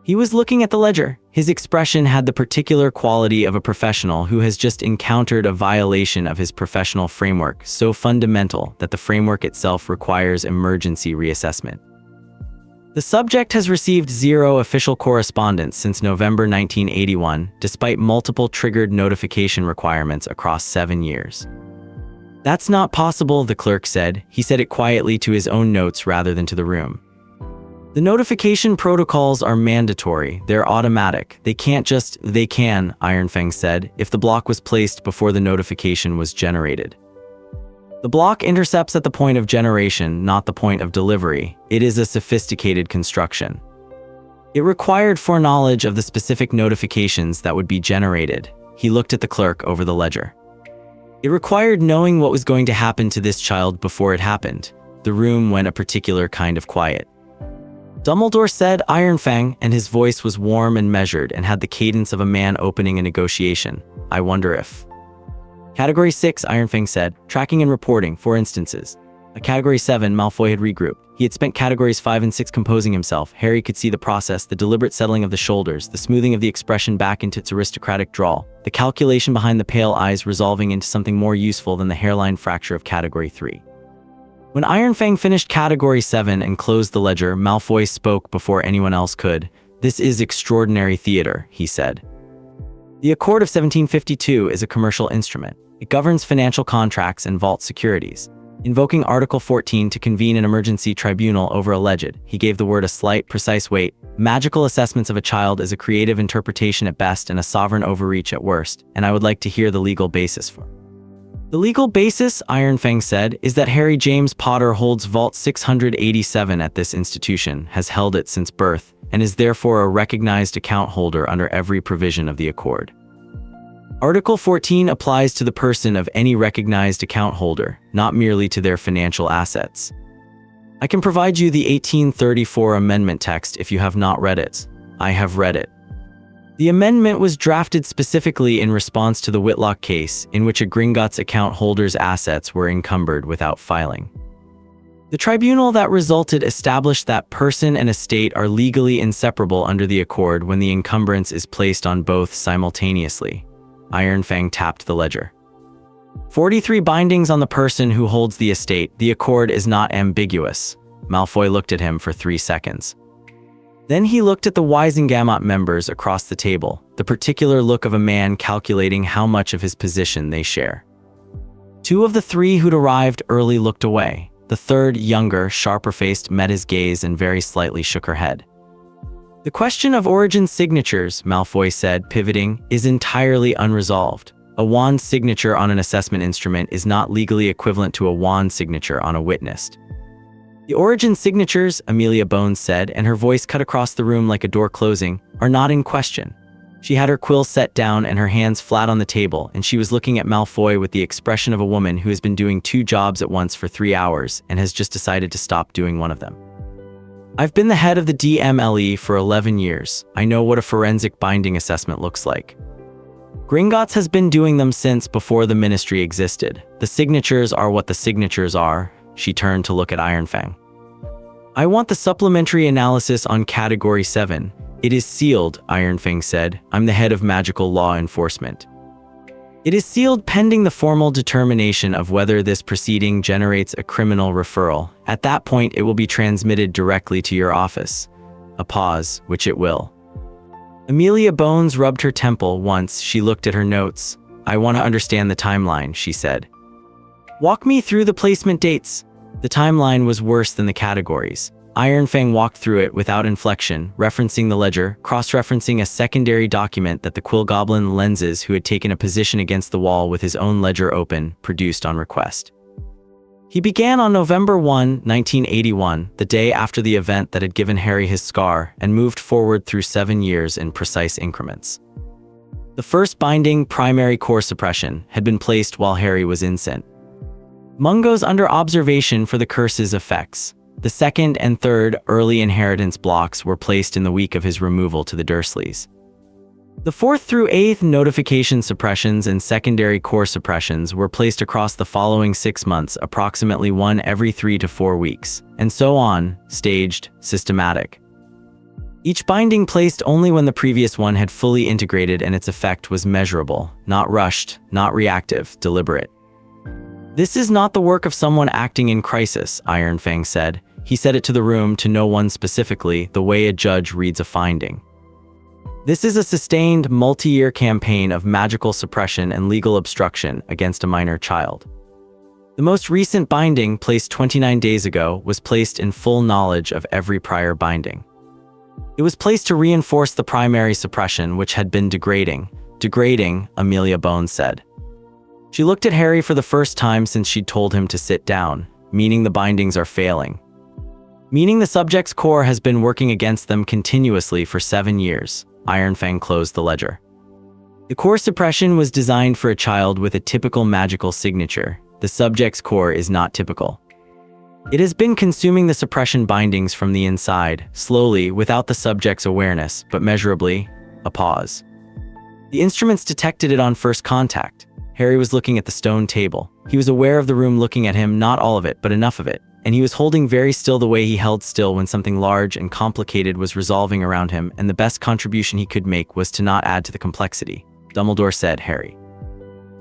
He was looking at the ledger. His expression had the particular quality of a professional who has just encountered a violation of his professional framework, so fundamental that the framework itself requires emergency reassessment. The subject has received 0 official correspondence since November 1981, despite multiple triggered notification requirements across 7 years. "That's not possible," the clerk said. He said it quietly to his own notes rather than to the room. "The notification protocols are mandatory. They're automatic. They can," Ironfang said, "if the block was placed before the notification was generated. The block intercepts at the point of generation, not the point of delivery. It is a sophisticated construction. It required foreknowledge of the specific notifications that would be generated." He looked at the clerk over the ledger. "It required knowing what was going to happen to this child before it happened." The room went a particular kind of quiet. Dumbledore said, "Ironfang," and his voice was warm and measured and had the cadence of a man opening a negotiation. "I wonder if..." Category 6, Ironfang said, "Tracking and reporting, 4 instances." A Category 7, Malfoy had regrouped. He had spent Categories 5 and 6 composing himself. Harry could see the process, the deliberate settling of the shoulders, the smoothing of the expression back into its aristocratic drawl, the calculation behind the pale eyes resolving into something more useful than the hairline fracture of Category 3. When Ironfang finished Category 7 and closed the ledger, Malfoy spoke before anyone else could. "This is extraordinary theater," he said. "The Accord of 1752 is a commercial instrument. It governs financial contracts and vault securities. Invoking Article 14 to convene an emergency tribunal over alleged," he gave the word a slight, precise weight, "magical assessments of a child is a creative interpretation at best and a sovereign overreach at worst, and I would like to hear the legal basis for." "The legal basis," Ironfang said, "is that Harry James Potter holds Vault 687 at this institution, has held it since birth, and is therefore a recognized account holder under every provision of the Accord. Article 14 applies to the person of any recognized account holder, not merely to their financial assets. I can provide you the 1834 amendment text if you have not read it." "I have read it." The amendment was drafted specifically in response to the Whitlock case, in which a Gringotts account holder's assets were encumbered without filing. The tribunal that resulted established that person and estate are legally inseparable under the Accord when the encumbrance is placed on both simultaneously. Ironfang tapped the ledger. 43 bindings on the person who holds the estate. The Accord is not ambiguous." Malfoy looked at him for 3 seconds. Then he looked at the Wizengamot members across the table, the particular look of a man calculating how much of his position they share. 2 of the 3 who'd arrived early looked away. The third, younger, sharper-faced, met his gaze and very slightly shook her head. "The question of origin signatures," Malfoy said, pivoting, "is entirely unresolved. A wand signature on an assessment instrument is not legally equivalent to a wand signature on a witness." "The origin signatures," Amelia Bones said, and her voice cut across the room like a door closing, "are not in question." She had her quill set down and her hands flat on the table, and she was looking at Malfoy with the expression of a woman who has been doing 2 jobs at once for 3 hours and has just decided to stop doing one of them. "I've been the head of the DMLE for 11 years. I know what a forensic binding assessment looks like. Gringotts has been doing them since before the ministry existed. The signatures are what the signatures are. She turned to look at Ironfang. I want the supplementary analysis on Category 7. It is sealed, Ironfang said. I'm the head of magical law enforcement. It is sealed pending the formal determination of whether this proceeding generates a criminal referral. At that point, it will be transmitted directly to your office. A pause, which it will. Amelia Bones rubbed her temple once she looked at her notes. I want to understand the timeline, she said. Walk me through the placement dates. The timeline was worse than the categories. Ironfang walked through it without inflection, referencing the ledger, cross-referencing a secondary document that the Quill Goblin Lenses, who had taken a position against the wall with his own ledger open, produced on request. He began on November 1, 1981, the day after the event that had given Harry his scar, and moved forward through 7 years in precise increments. The first binding, primary core suppression, had been placed while Harry was insent. Mungo's under observation for the curse's effects. The second and third early inheritance blocks were placed in the week of his removal to the Dursleys. The 4th through 8th notification suppressions and secondary core suppressions were placed across the following 6 months, approximately one every 3 to 4 weeks, and so on, staged, systematic. Each binding placed only when the previous one had fully integrated and its effect was measurable, not rushed, not reactive, deliberate. This is not the work of someone acting in crisis, Ironfang said. He said it to the room, to no one specifically, the way a judge reads a finding. This is a sustained, multi-year campaign of magical suppression and legal obstruction against a minor child. The most recent binding, placed 29 days ago, was placed in full knowledge of every prior binding. It was placed to reinforce the primary suppression, which had been degrading. Degrading, Amelia Bones said. She looked at Harry for the first time since she'd told him to sit down, meaning the bindings are failing. Meaning the subject's core has been working against them continuously for 7 years. Ironfang closed the ledger. The core suppression was designed for a child with a typical magical signature. The subject's core is not typical. It has been consuming the suppression bindings from the inside, slowly, without the subject's awareness, but measurably. A pause. The instruments detected it on first contact. Harry was looking at the stone table. He was aware of the room looking at him, not all of it, but enough of it. And he was holding very still the way he held still when something large and complicated was resolving around him, and the best contribution he could make was to not add to the complexity. Dumbledore said, Harry.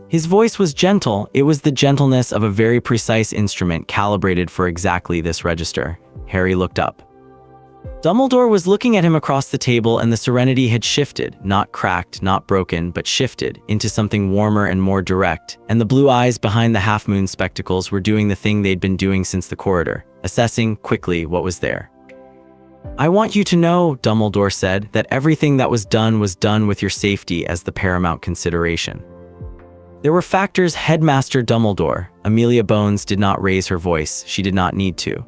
His voice was gentle. It was the gentleness of a very precise instrument calibrated for exactly this register. Harry looked up. Dumbledore was looking at him across the table, and the serenity had shifted, not cracked, not broken, but shifted, into something warmer and more direct, and the blue eyes behind the half-moon spectacles were doing the thing they'd been doing since the corridor, assessing, quickly, what was there. I want you to know, Dumbledore said, that everything that was done with your safety as the paramount consideration. There were factors, Headmaster Dumbledore. Amelia Bones did not raise her voice. She did not need to.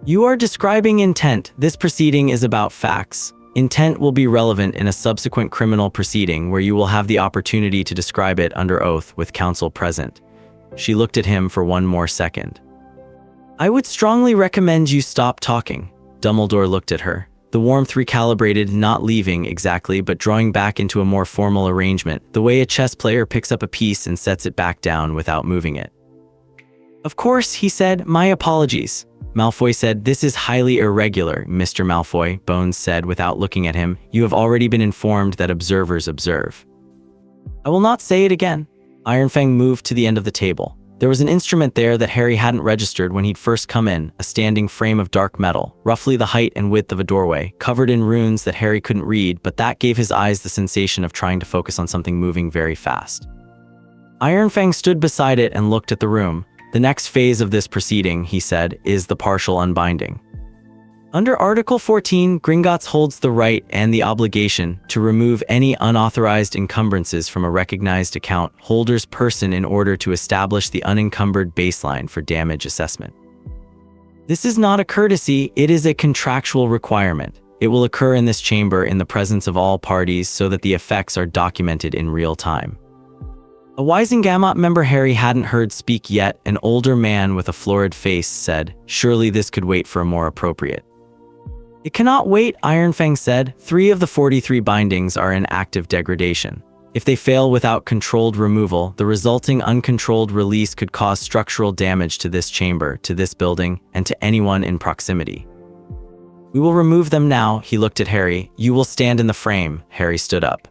You are describing intent. This proceeding is about facts. Intent will be relevant in a subsequent criminal proceeding where you will have the opportunity to describe it under oath with counsel present. She looked at him for one more second. I would strongly recommend you stop talking. Dumbledore looked at her. The warmth recalibrated, not leaving exactly, but drawing back into a more formal arrangement, the way a chess player picks up a piece and sets it back down without moving it. Of course, he said, my apologies. Malfoy said, this is highly irregular, Mr. Malfoy, Bones said without looking at him. You have already been informed that observers observe. I will not say it again. Ironfang moved to the end of the table. There was an instrument there that Harry hadn't registered when he'd first come in, a standing frame of dark metal, roughly the height and width of a doorway, covered in runes that Harry couldn't read, but that gave his eyes the sensation of trying to focus on something moving very fast. Ironfang stood beside it and looked at the room. The next phase of this proceeding, he said, is the partial unbinding. Under Article 14, Gringotts holds the right and the obligation to remove any unauthorized encumbrances from a recognized account holder's person in order to establish the unencumbered baseline for damage assessment. This is not a courtesy, it is a contractual requirement. It will occur in this chamber in the presence of all parties so that the effects are documented in real time. A Wizengamot member Harry hadn't heard speak yet, an older man with a florid face, said, surely this could wait for a more appropriate. It cannot wait, Ironfang said. 3 of the 43 bindings are in active degradation. If they fail without controlled removal, the resulting uncontrolled release could cause structural damage to this chamber, to this building, and to anyone in proximity. We will remove them now, he looked at Harry. You will stand in the frame. Harry stood up.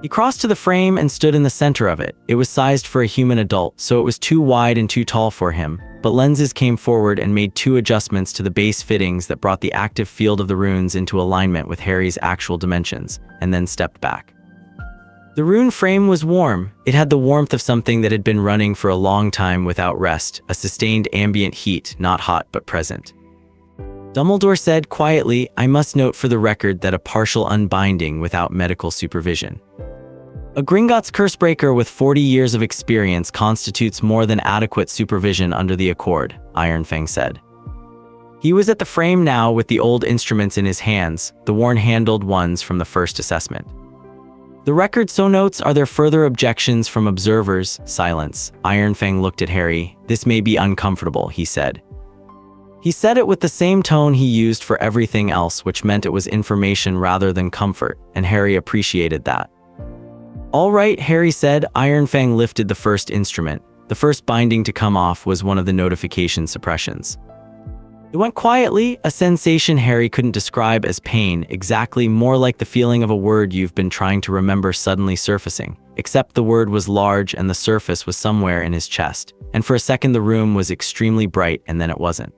He crossed to the frame and stood in the center of it. It was sized for a human adult, so it was too wide and too tall for him, but Lenses came forward and made 2 adjustments to the base fittings that brought the active field of the runes into alignment with Harry's actual dimensions, and then stepped back. The rune frame was warm. It had the warmth of something that had been running for a long time without rest, a sustained ambient heat, not hot but present. Dumbledore said quietly, I must note for the record that a partial unbinding without medical supervision. A Gringotts Cursebreaker with 40 years of experience constitutes more than adequate supervision under the Accord, Ironfang said. He was at the frame now with the old instruments in his hands, the worn-handled ones from the first assessment. The record so notes, are there further objections from observers? Silence. Ironfang looked at Harry. This may be uncomfortable, he said. He said it with the same tone he used for everything else, which meant it was information rather than comfort, and Harry appreciated that. All right, Harry said. Ironfang lifted the first instrument. The first binding to come off was one of the notification suppressions. It went quietly, a sensation Harry couldn't describe as pain, exactly, more like the feeling of a word you've been trying to remember suddenly surfacing, except the word was large and the surface was somewhere in his chest, and for a second the room was extremely bright and then it wasn't.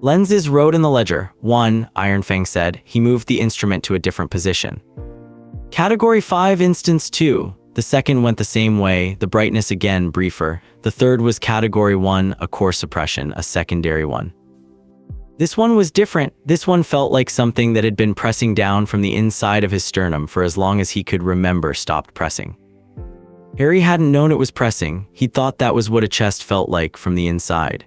Lenses wrote in the ledger. 1, Ironfang said. He moved the instrument to a different position. Category 5, instance 2. The second went the same way, the brightness again briefer. The third was Category 1, a core suppression, a secondary one. This one was different. This one felt like something that had been pressing down from the inside of his sternum for as long as he could remember stopped pressing. Harry hadn't known it was pressing. He thought that was what a chest felt like from the inside.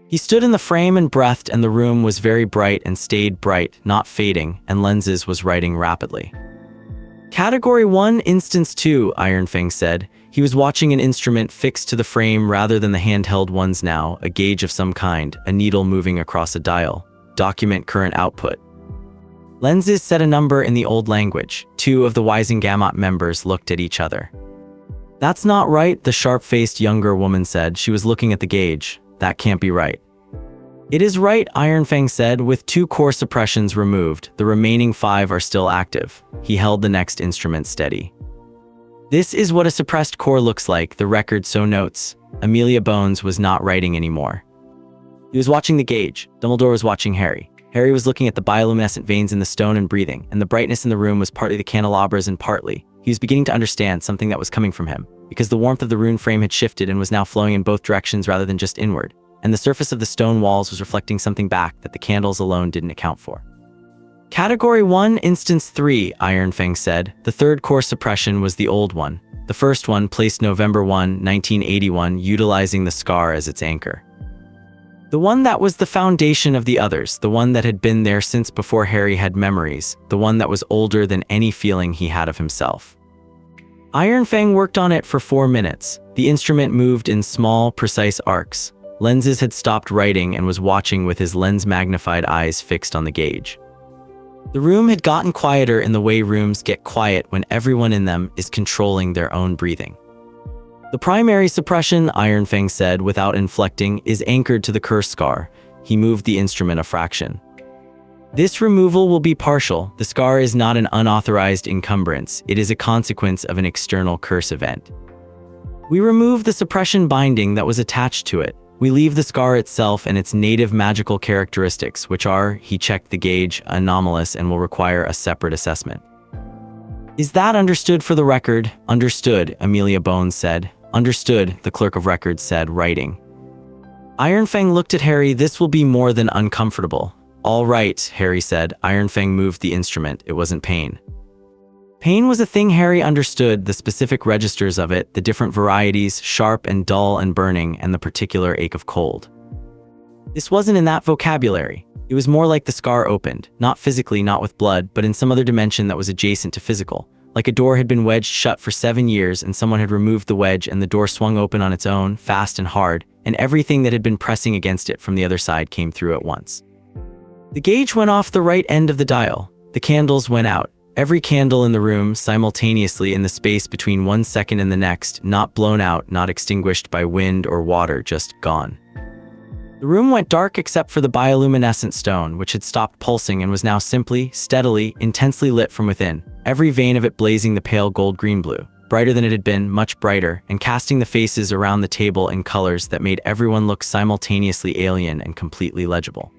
He stood in the frame and breathed, and the room was very bright and stayed bright, not fading, and Lenses was writing rapidly. Category 1, instance 2, Ironfang said. He was watching an instrument fixed to the frame rather than the handheld ones now, a gauge of some kind, a needle moving across a dial. Document current output. Lenses said a number in the old language. 2 of the Wizengamot members looked at each other. That's not right, the sharp-faced younger woman said. She was looking at the gauge. That can't be right. It is right, Ironfang said, with 2 core suppressions removed. The remaining 5 are still active. He held the next instrument steady. This is what a suppressed core looks like, the record so notes. Amelia Bones was not writing anymore. He was watching the gauge. Dumbledore was watching Harry. Harry was looking at the bioluminescent veins in the stone and breathing, and the brightness in the room was partly the candelabras and partly. He was beginning to understand something that was coming from him, because the warmth of the rune frame had shifted and was now flowing in both directions rather than just inward, and the surface of the stone walls was reflecting something back that the candles alone didn't account for. Category 1, instance 3, Ironfang said. The third core suppression was the old one. The first one, placed November 1, 1981, utilizing the scar as its anchor. The one that was the foundation of the others, the one that had been there since before Harry had memories, the one that was older than any feeling he had of himself. Ironfang worked on it for 4 minutes. The instrument moved in small, precise arcs. Lenses had stopped writing and was watching with his lens-magnified eyes fixed on the gauge. The room had gotten quieter in the way rooms get quiet when everyone in them is controlling their own breathing. The primary suppression, Ironfang said without inflecting, is anchored to the curse scar. He moved the instrument a fraction. This removal will be partial. The scar is not an unauthorized encumbrance. It is a consequence of an external curse event. We remove the suppression binding that was attached to it. We leave the scar itself and its native magical characteristics, which are, he checked the gauge, anomalous and will require a separate assessment. Is that understood for the record? Understood, Amelia Bones said. Understood, the clerk of records said, writing. Ironfang looked at Harry. This will be more than uncomfortable. All right, Harry said. Ironfang moved the instrument. It wasn't pain. Pain was a thing Harry understood, the specific registers of it, the different varieties, sharp and dull and burning, and the particular ache of cold. This wasn't in that vocabulary. It was more like the scar opened, not physically, not with blood, but in some other dimension that was adjacent to physical. Like a door had been wedged shut for 7 years and someone had removed the wedge and the door swung open on its own, fast and hard, and everything that had been pressing against it from the other side came through at once. The gauge went off the right end of the dial. The candles went out. Every candle in the room, simultaneously in the space between 1 second and the next, not blown out, not extinguished by wind or water, just gone. The room went dark except for the bioluminescent stone, which had stopped pulsing and was now simply, steadily, intensely lit from within, every vein of it blazing the pale gold-green-blue, brighter than it had been, much brighter, and casting the faces around the table in colors that made everyone look simultaneously alien and completely legible.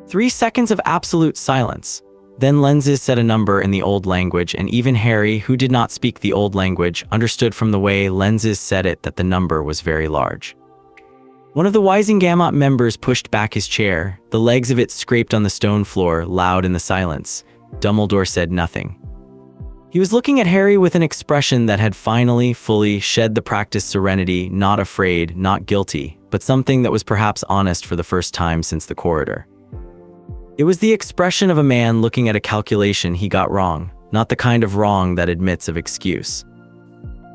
3 seconds of absolute silence. Then lenses said a number in the old language, and even Harry, who did not speak the old language, understood from the way lenses said it that the number was very large. One of the Wizengamot members pushed back his chair. The legs of it scraped on the stone floor, loud in the silence. Dumbledore said nothing. He was looking at Harry with an expression that had finally, fully shed the practiced serenity, not afraid, not guilty, but something that was perhaps honest for the first time since the corridor. It was the expression of a man looking at a calculation he got wrong, not the kind of wrong that admits of excuse.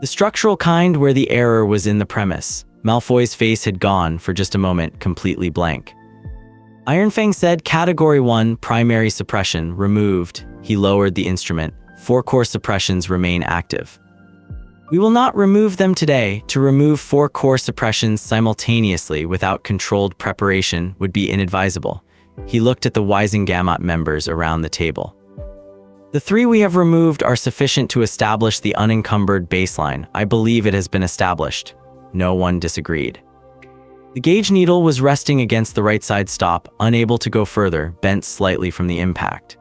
The structural kind where the error was in the premise. Malfoy's face had gone, for just a moment, completely blank. Ironfang said, Category 1, primary suppression, removed. He lowered the instrument. 4 core suppressions remain active. We will not remove them today. To remove 4 core suppressions simultaneously without controlled preparation would be inadvisable. He looked at the Wizengamot members around the table. The 3 we have removed are sufficient to establish the unencumbered baseline. I believe it has been established. No one disagreed. The gauge needle was resting against the right side stop, unable to go further, bent slightly from the impact.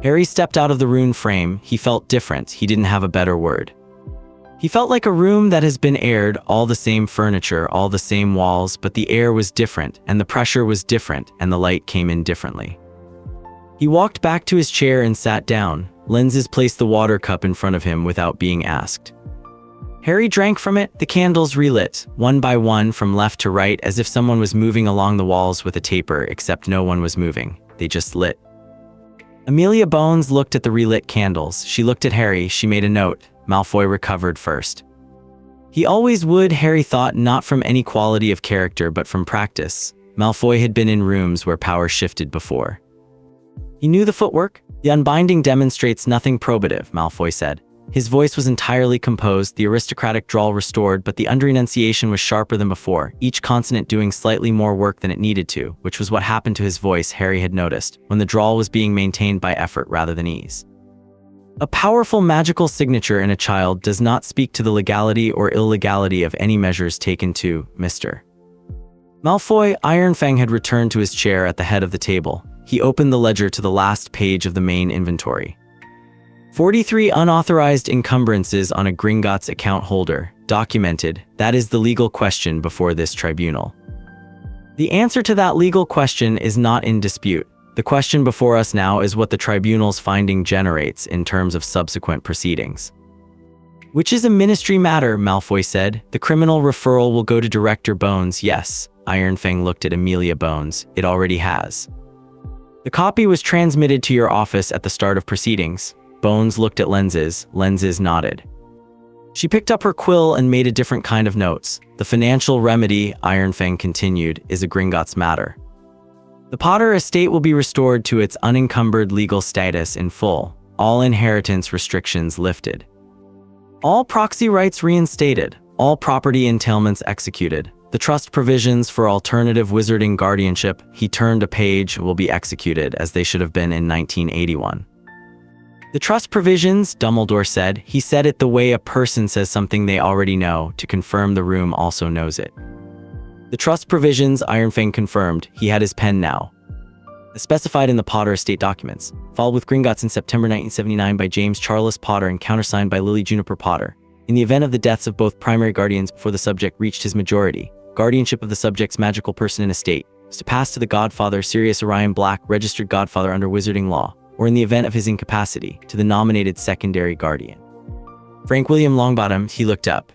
Harry stepped out of the rune frame. He felt different. He didn't have a better word. He felt like a room that has been aired, all the same furniture, all the same walls, but the air was different, and the pressure was different, and the light came in differently. He walked back to his chair and sat down. Lenses placed the water cup in front of him without being asked. Harry drank from it. The candles relit, one by one from left to right, as if someone was moving along the walls with a taper, except no one was moving. They just lit. Amelia Bones looked at the relit candles. She looked at Harry. She made a note. Malfoy recovered first. He always would, Harry thought, not from any quality of character but from practice. Malfoy had been in rooms where power shifted before. He knew the footwork. The unbinding demonstrates nothing probative, Malfoy said. His voice was entirely composed, the aristocratic drawl restored, but the under-enunciation was sharper than before, each consonant doing slightly more work than it needed to, which was what happened to his voice, Harry had noticed, when the drawl was being maintained by effort rather than ease. A powerful magical signature in a child does not speak to the legality or illegality of any measures taken to Mr. Malfoy. Ironfang had returned to his chair at the head of the table. He opened the ledger to the last page of the main inventory. 43 unauthorized encumbrances on a Gringotts account holder, documented. That is the legal question before this tribunal. The answer to that legal question is not in dispute. The question before us now is what the tribunal's finding generates in terms of subsequent proceedings. Which is a ministry matter, Malfoy said. The criminal referral will go to Director Bones. Yes, Ironfang looked at Amelia Bones. It already has. The copy was transmitted to your office at the start of proceedings. Bones looked at Lenses. Lenses nodded. She picked up her quill and made a different kind of notes. The financial remedy, Ironfang continued, is a Gringotts matter. The Potter estate will be restored to its unencumbered legal status in full. All inheritance restrictions lifted. All proxy rights reinstated. All property entailments executed. The trust provisions for alternative wizarding guardianship, he turned a page, will be executed as they should have been in 1981. The trust provisions, Dumbledore said. He said it the way a person says something they already know, to confirm the room also knows it. The trust provisions, Ironfang confirmed. He had his pen now. As specified in the Potter estate documents, filed with Gringotts in September 1979 by James Charles Potter and countersigned by Lily Juniper Potter. In the event of the deaths of both primary guardians before the subject reached his majority, guardianship of the subject's magical person and estate was to pass to the godfather Sirius Orion Black, registered godfather under wizarding law, or in the event of his incapacity, to the nominated secondary guardian. Frank William Longbottom, he looked up.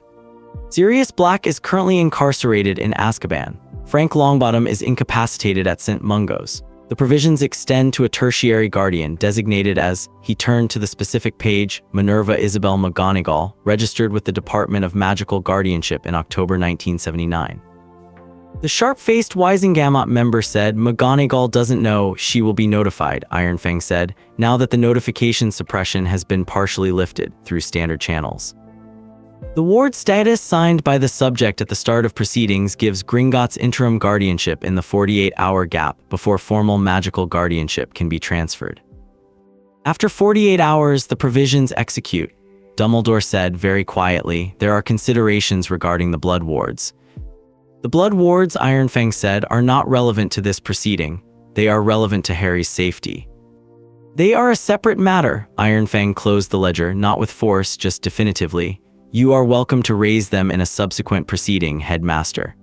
Sirius Black is currently incarcerated in Azkaban. Frank Longbottom is incapacitated at St. Mungo's. The provisions extend to a tertiary guardian designated as, he turned to the specific page, Minerva Isabel McGonagall, registered with the Department of Magical Guardianship in October 1979. The sharp-faced Wizengamot member said, "McGonagall doesn't know, she will be notified," Ironfang said, now that the notification suppression has been partially lifted through standard channels. The ward status signed by the subject at the start of proceedings gives Gringotts interim guardianship in the 48-hour gap before formal magical guardianship can be transferred. After 48 hours, the provisions execute, Dumbledore said very quietly. There are considerations regarding the blood wards. The blood wards, Ironfang said, are not relevant to this proceeding. They are relevant to Harry's safety. They are a separate matter. Ironfang closed the ledger, not with force, just definitively. You are welcome to raise them in a subsequent proceeding, Headmaster.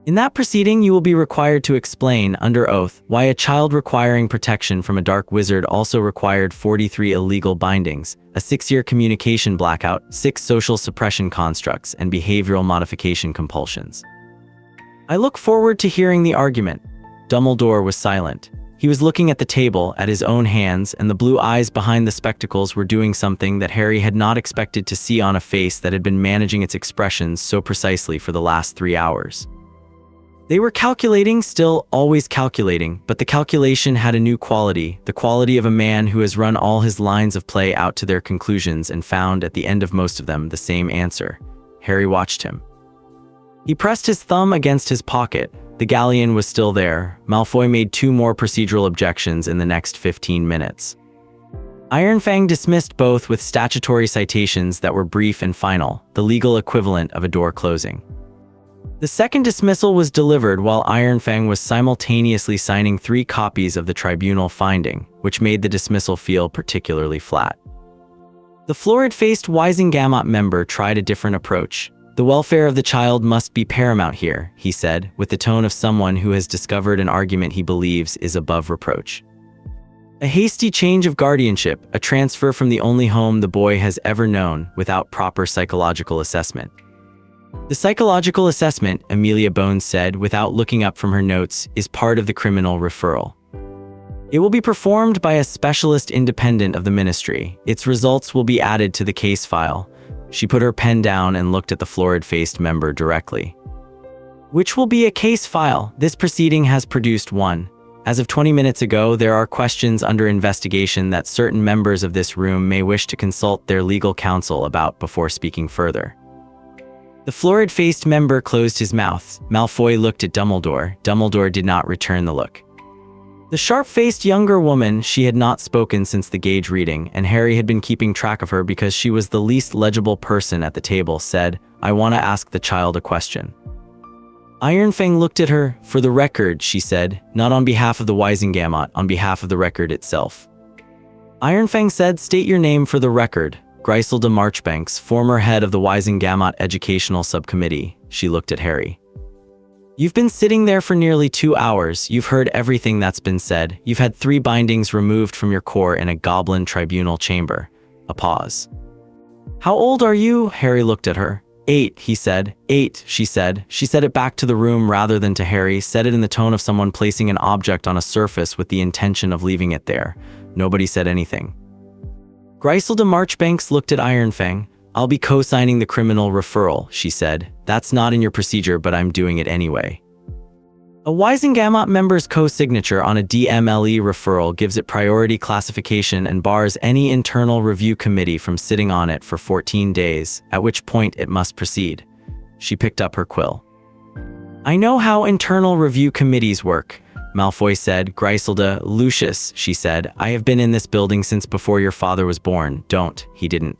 In that proceeding, you will be required to explain, under oath, why a child requiring protection from a dark wizard also required 43 illegal bindings, a 6-year communication blackout, 6 social suppression constructs, and behavioral modification compulsions. I look forward to hearing the argument. Dumbledore was silent. He was looking at the table, at his own hands, and the blue eyes behind the spectacles were doing something that Harry had not expected to see on a face that had been managing its expressions so precisely for the last 3 hours. They were calculating, still always calculating, but the calculation had a new quality, the quality of a man who has run all his lines of play out to their conclusions and found at the end of most of them the same answer. Harry watched him. He pressed his thumb against his pocket. The Galleon was still there. Malfoy made 2 more procedural objections in the next 15 minutes. Ironfang dismissed both with statutory citations that were brief and final, the legal equivalent of a door closing. The second dismissal was delivered while Ironfang was simultaneously signing 3 copies of the tribunal finding, which made the dismissal feel particularly flat. The florid-faced Wizengamot member tried a different approach. The welfare of the child must be paramount here, he said, with the tone of someone who has discovered an argument he believes is above reproach. A hasty change of guardianship, a transfer from the only home the boy has ever known, without proper psychological assessment. The psychological assessment, Amelia Bones said without looking up from her notes, is part of the criminal referral. It will be performed by a specialist independent of the ministry. Its results will be added to the case file. She put her pen down and looked at the florid-faced member directly. Which will be a case file. This proceeding has produced one. As of 20 minutes ago, there are questions under investigation that certain members of this room may wish to consult their legal counsel about before speaking further. The florid-faced member closed his mouth. Malfoy looked at Dumbledore. Dumbledore did not return the look. The sharp-faced younger woman, she had not spoken since the gauge reading, and Harry had been keeping track of her because she was the least legible person at the table, said, "I want to ask the child a question." Ironfang looked at her. "For the record," she said, "not on behalf of the Wizengamot, on behalf of the record itself." Ironfang said, "State your name for the record." Griselda Marchbanks, former head of the Wizengamot Educational Subcommittee. She looked at Harry. "You've been sitting there for nearly 2 hours. You've heard everything that's been said. You've had 3 bindings removed from your core in a Goblin tribunal chamber." A pause. "How old are you?" Harry looked at her. 8, he said. 8, she said. She said it back to the room rather than to Harry, said it in the tone of someone placing an object on a surface with the intention of leaving it there. Nobody said anything. Griselda Marchbanks looked at Ironfang. "I'll be co-signing the criminal referral," she said. "That's not in your procedure, but I'm doing it anyway." A Wizengamot member's co-signature on a DMLE referral gives it priority classification and bars any internal review committee from sitting on it for 14 days, at which point it must proceed. She picked up her quill. "I know how internal review committees work," Malfoy said. "Griselda, Lucius," she said, "I have been in this building since before your father was born." "Don't." He didn't.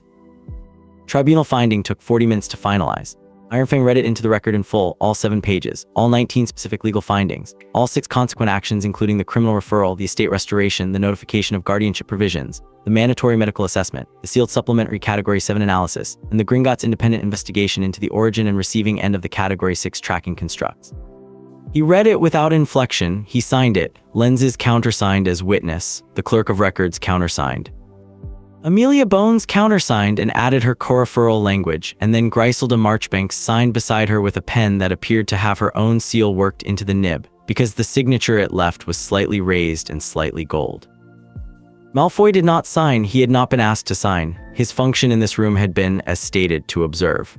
Tribunal finding took 40 minutes to finalize. Ironfang read it into the record in full, all 7 pages, all 19 specific legal findings, all 6 consequent actions including the criminal referral, the estate restoration, the notification of guardianship provisions, the mandatory medical assessment, the sealed supplementary Category 7 analysis, and the Gringotts independent investigation into the origin and receiving end of the Category 6 tracking constructs. He read it without inflection. He signed it. Lenses countersigned as witness. The clerk of records countersigned. Amelia Bones countersigned and added her co-referral language, and then Griselda Marchbanks signed beside her with a pen that appeared to have her own seal worked into the nib, because the signature it left was slightly raised and slightly gold. Malfoy did not sign. He had not been asked to sign. His function in this room had been, as stated, to observe.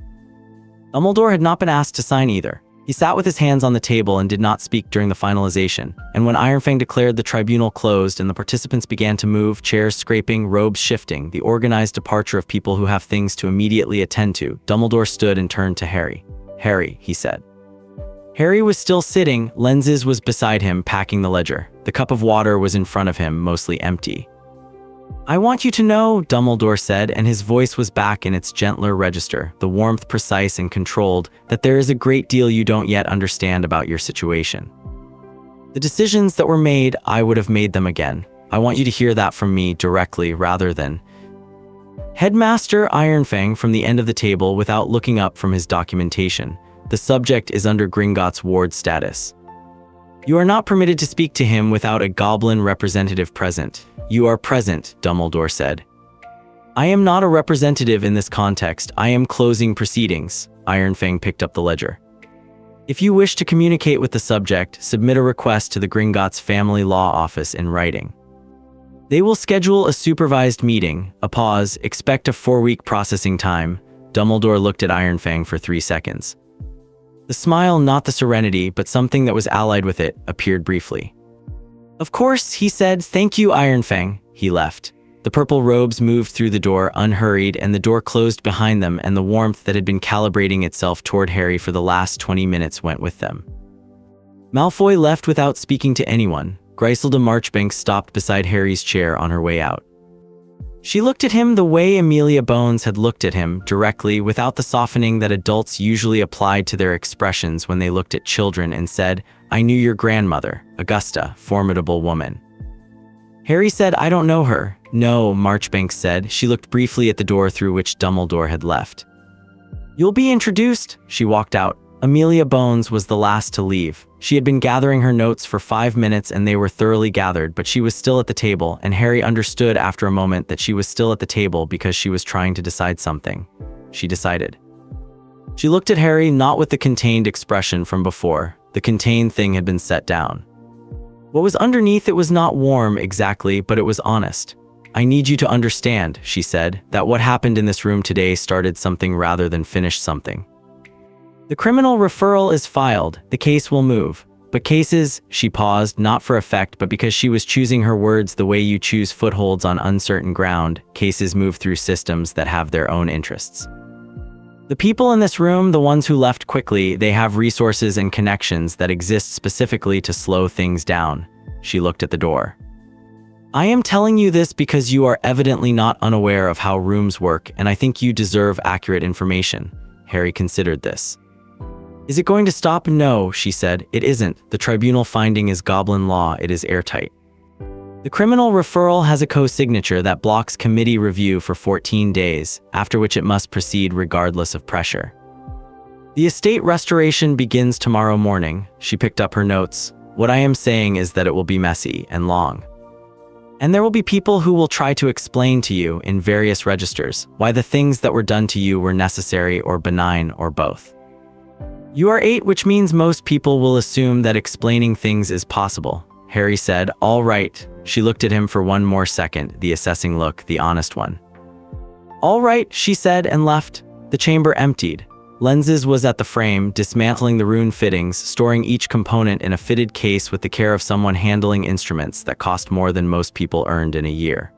Dumbledore had not been asked to sign either. He sat with his hands on the table and did not speak during the finalization, and when Ironfang declared the tribunal closed and the participants began to move, chairs scraping, robes shifting, the organized departure of people who have things to immediately attend to, Dumbledore stood and turned to Harry. "Harry," he said. Harry was still sitting. Lenses was beside him, packing the ledger. The cup of water was in front of him, mostly empty. "I want you to know," Dumbledore said, and his voice was back in its gentler register, the warmth precise and controlled, "that there is a great deal you don't yet understand about your situation. The decisions that were made, I would have made them again. I want you to hear that from me directly rather than—" Headmaster Ironfang from the end of the table without looking up from his documentation. "The subject is under Gringotts ward status. You are not permitted to speak to him without a Goblin representative present." "You are present," Dumbledore said. "I am not a representative in this context. I am closing proceedings." Ironfang picked up the ledger. "If you wish to communicate with the subject, submit a request to the Gringotts Family Law Office in writing. They will schedule a supervised meeting." A pause. "Expect a 4-week processing time." Dumbledore looked at Ironfang for 3 seconds. The smile, not the serenity, but something that was allied with it, appeared briefly. "Of course," he said. "Thank you, Ironfang." He left. The purple robes moved through the door, unhurried, and the door closed behind them, and the warmth that had been calibrating itself toward Harry for the last 20 minutes went with them. Malfoy left without speaking to anyone. Griselda Marchbanks stopped beside Harry's chair on her way out. She looked at him the way Amelia Bones had looked at him, directly, without the softening that adults usually applied to their expressions when they looked at children, and said, "I knew your grandmother, Augusta, formidable woman." Harry said, "I don't know her." "No," Marchbanks said. She looked briefly at the door through which Dumbledore had left. "You'll be introduced." She walked out. Amelia Bones was the last to leave. She had been gathering her notes for 5 minutes and they were thoroughly gathered, but she was still at the table, and Harry understood after a moment that she was still at the table because she was trying to decide something. She decided. She looked at Harry, not with the contained expression from before. The contained thing had been set down. What was underneath it was not warm exactly, but it was honest. "I need you to understand," she said, "that what happened in this room today started something rather than finished something. The criminal referral is filed, the case will move. But cases," she paused, not for effect but because she was choosing her words the way you choose footholds on uncertain ground, "cases move through systems that have their own interests. The people in this room, the ones who left quickly, they have resources and connections that exist specifically to slow things down." She looked at the door. "I am telling you this because you are evidently not unaware of how rooms work, and I think you deserve accurate information." Harry considered this. "Is it going to stop?" "No," she said. "It isn't. The tribunal finding is Goblin law. It is airtight. The criminal referral has a co-signature that blocks committee review for 14 days, after which it must proceed regardless of pressure. The estate restoration begins tomorrow morning." She picked up her notes. "What I am saying is that it will be messy and long. And there will be people who will try to explain to you, in various registers, why the things that were done to you were necessary or benign or both. You are 8, which means most people will assume that explaining things is possible." Harry said, "All right." She looked at him for one more second, the assessing look, the honest one. "All right," she said, and left. The chamber emptied. Lenses was at the frame, dismantling the rune fittings, storing each component in a fitted case with the care of someone handling instruments that cost more than most people earned in a year.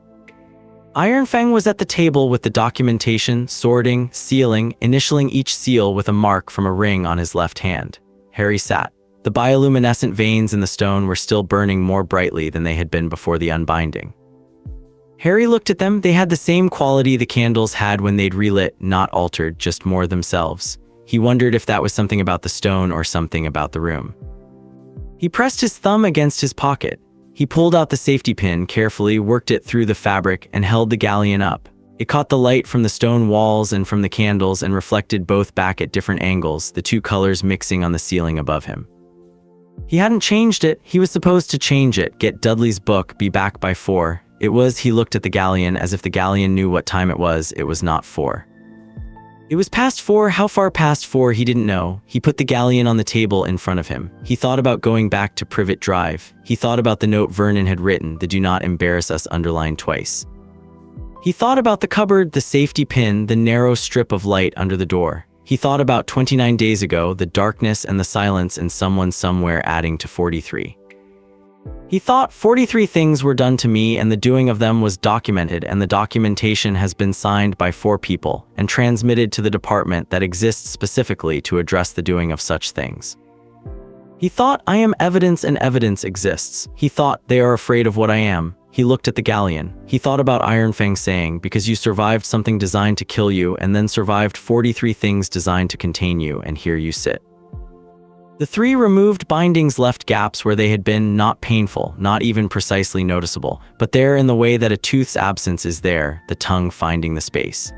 Ironfang was at the table with the documentation, sorting, sealing, initialing each seal with a mark from a ring on his left hand. Harry sat. The bioluminescent veins in the stone were still burning more brightly than they had been before the unbinding. Harry looked at them. They had the same quality the candles had when they'd relit, not altered, just more themselves. He wondered if that was something about the stone or something about the room. He pressed his thumb against his pocket. He pulled out the safety pin, carefully worked it through the fabric, and held the galleon up. It caught the light from the stone walls and from the candles and reflected both back at different angles, the two colors mixing on the ceiling above him. He hadn't changed it. He was supposed to change it, get Dudley's book, be back by 4. It was, he looked at the galleon as if the galleon knew what time it was. It was not 4. It was past 4. How far past 4 he didn't know. He put the galleon on the table in front of him. He thought about going back to Privet Drive. He thought about the note Vernon had written, the "Do not embarrass us" underlined twice. He thought about the cupboard, the safety pin, the narrow strip of light under the door. He thought about 29 days ago, the darkness and the silence, and someone somewhere adding to 43. He thought 43 things were done to me, and the doing of them was documented, and the documentation has been signed by 4 people and transmitted to the department that exists specifically to address the doing of such things. He thought, I am evidence and evidence exists. He thought, they are afraid of what I am. He looked at the Galleon. He thought about Ironfang saying, because you survived something designed to kill you and then survived 43 things designed to contain you, and here you sit. The 3 removed bindings left gaps where they had been, not painful, not even precisely noticeable, but there in the way that a tooth's absence is there, the tongue finding the space.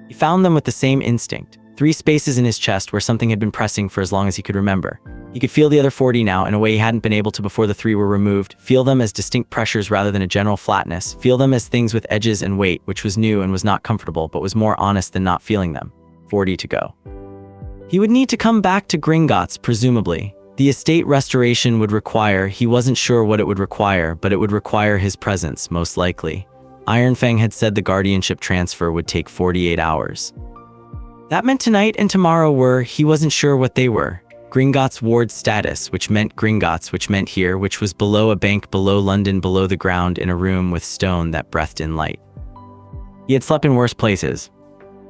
He found them with the same instinct. 3 spaces in his chest where something had been pressing for as long as he could remember. He could feel the other 40 now in a way he hadn't been able to before the 3 were removed, feel them as distinct pressures rather than a general flatness, feel them as things with edges and weight, which was new and was not comfortable but was more honest than not feeling them. 40 to go. He would need to come back to Gringotts, presumably. The estate restoration would require, he wasn't sure what it would require, but it would require his presence, most likely. Ironfang had said the guardianship transfer would take 48 hours. That meant tonight and tomorrow were, he wasn't sure what they were. Gringotts ward status, which meant Gringotts, which meant here, which was below a bank, below London, below the ground, in a room with stone that breathed in light. He had slept in worse places.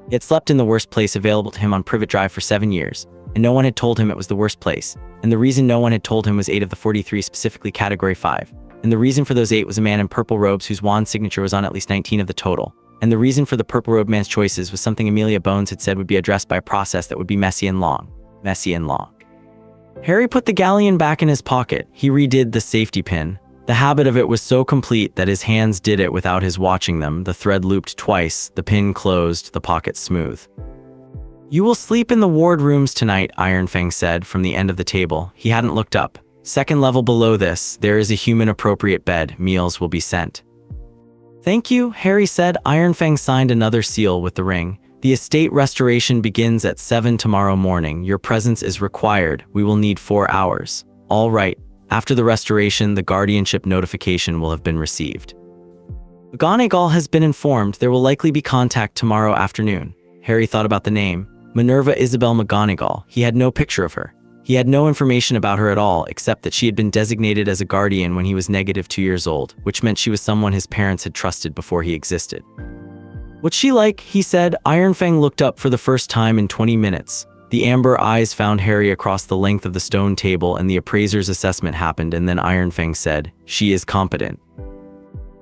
He had slept in the worst place available to him on Privet Drive for 7 years, and no one had told him it was the worst place. And the reason no one had told him was 8 of the 43, specifically Category 5. And the reason for those 8 was a man in purple robes whose wand signature was on at least 19 of the total. And the reason for the purple-robed man's choices was something Amelia Bones had said would be addressed by a process that would be messy and long. Messy and long. Harry put the Galleon back in his pocket. He redid the safety pin. The habit of it was so complete that his hands did it without his watching them. The thread looped twice, the pin closed, the pocket smooth. You will sleep in the ward rooms tonight, Ironfang said from the end of the table. He hadn't looked up. Second level below this, there is a human-appropriate bed. Meals will be sent. Thank you, Harry said. Ironfang signed another seal with the ring. The estate restoration begins at 7 tomorrow morning. Your presence is required. We will need 4 hours. All right. After the restoration, the guardianship notification will have been received. McGonagall has been informed. There will likely be contact tomorrow afternoon. Harry thought about the name. Minerva Isabel McGonagall. He had no picture of her. He had no information about her at all, except that she had been designated as a guardian when he was -2 years old, which meant she was someone his parents had trusted before he existed. What's she like? He said. Ironfang looked up for the first time in 20 minutes. The amber eyes found Harry across the length of the stone table, and the appraiser's assessment happened, and then Ironfang said, she is competent.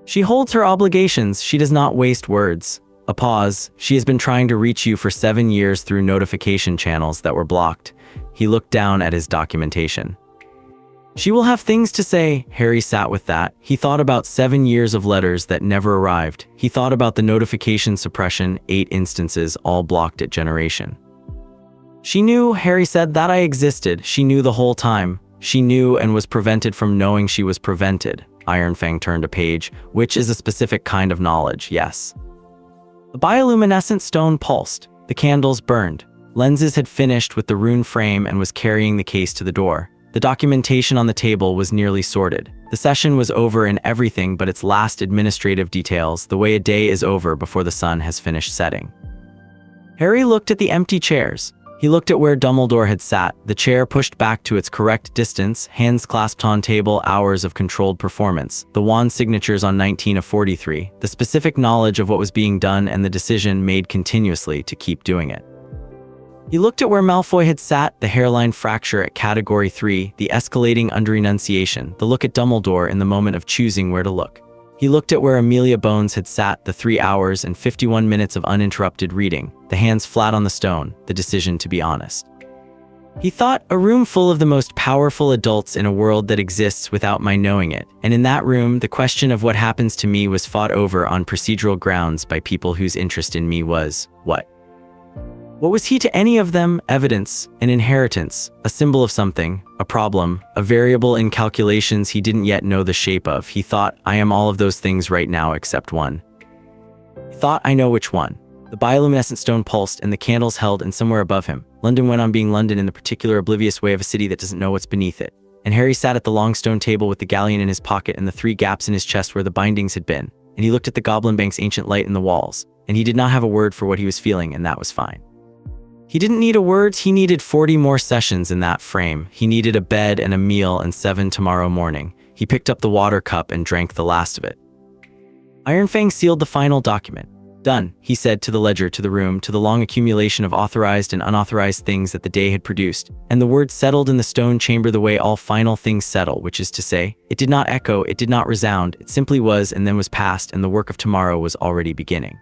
She holds her obligations. She does not waste words. A pause. She has been trying to reach you for 7 years through notification channels that were blocked. He looked down at his documentation. She will have things to say. Harry sat with that. He thought about 7 years of letters that never arrived. He thought about the notification suppression, 8 instances, all blocked at generation. She knew, Harry said, that I existed. She knew the whole time. She knew and was prevented from knowing she was prevented. Ironfang turned a page, which is a specific kind of knowledge, yes. The bioluminescent stone pulsed. The candles burned. Lenses had finished with the rune frame and was carrying the case to the door. The documentation on the table was nearly sorted. The session was over in everything but its last administrative details, the way a day is over before the sun has finished setting. Harry looked at the empty chairs. He looked at where Dumbledore had sat, the chair pushed back to its correct distance, hands clasped on table, hours of controlled performance, the wand signatures on 19 of 43, the specific knowledge of what was being done and the decision made continuously to keep doing it. He looked at where Malfoy had sat, the hairline fracture at Category 3, the escalating under-enunciation, the look at Dumbledore in the moment of choosing where to look. He looked at where Amelia Bones had sat, the 3 hours and 51 minutes of uninterrupted reading, the hands flat on the stone, the decision to be honest. He thought, a room full of the most powerful adults in a world that exists without my knowing it, and in that room, the question of what happens to me was fought over on procedural grounds by people whose interest in me was, what? What was he to any of them? Evidence, an inheritance, a symbol of something, a problem, a variable in calculations he didn't yet know the shape of. He thought, I am all of those things right now except one. He thought, I know which one. The bioluminescent stone pulsed and the candles held, and somewhere above him, London went on being London in the particular oblivious way of a city that doesn't know what's beneath it. And Harry sat at the long stone table with the Galleon in his pocket and the 3 gaps in his chest where the bindings had been, and he looked at the Goblin Bank's ancient light in the walls, and he did not have a word for what he was feeling, and that was fine. He didn't need a word, he needed 40 more sessions in that frame. He needed a bed and a meal and 7 tomorrow morning. He picked up the water cup and drank the last of it. Ironfang sealed the final document. Done, he said to the ledger, to the room, to the long accumulation of authorized and unauthorized things that the day had produced. And the word settled in the stone chamber the way all final things settle, which is to say, it did not echo, it did not resound, it simply was and then was past, and the work of tomorrow was already beginning.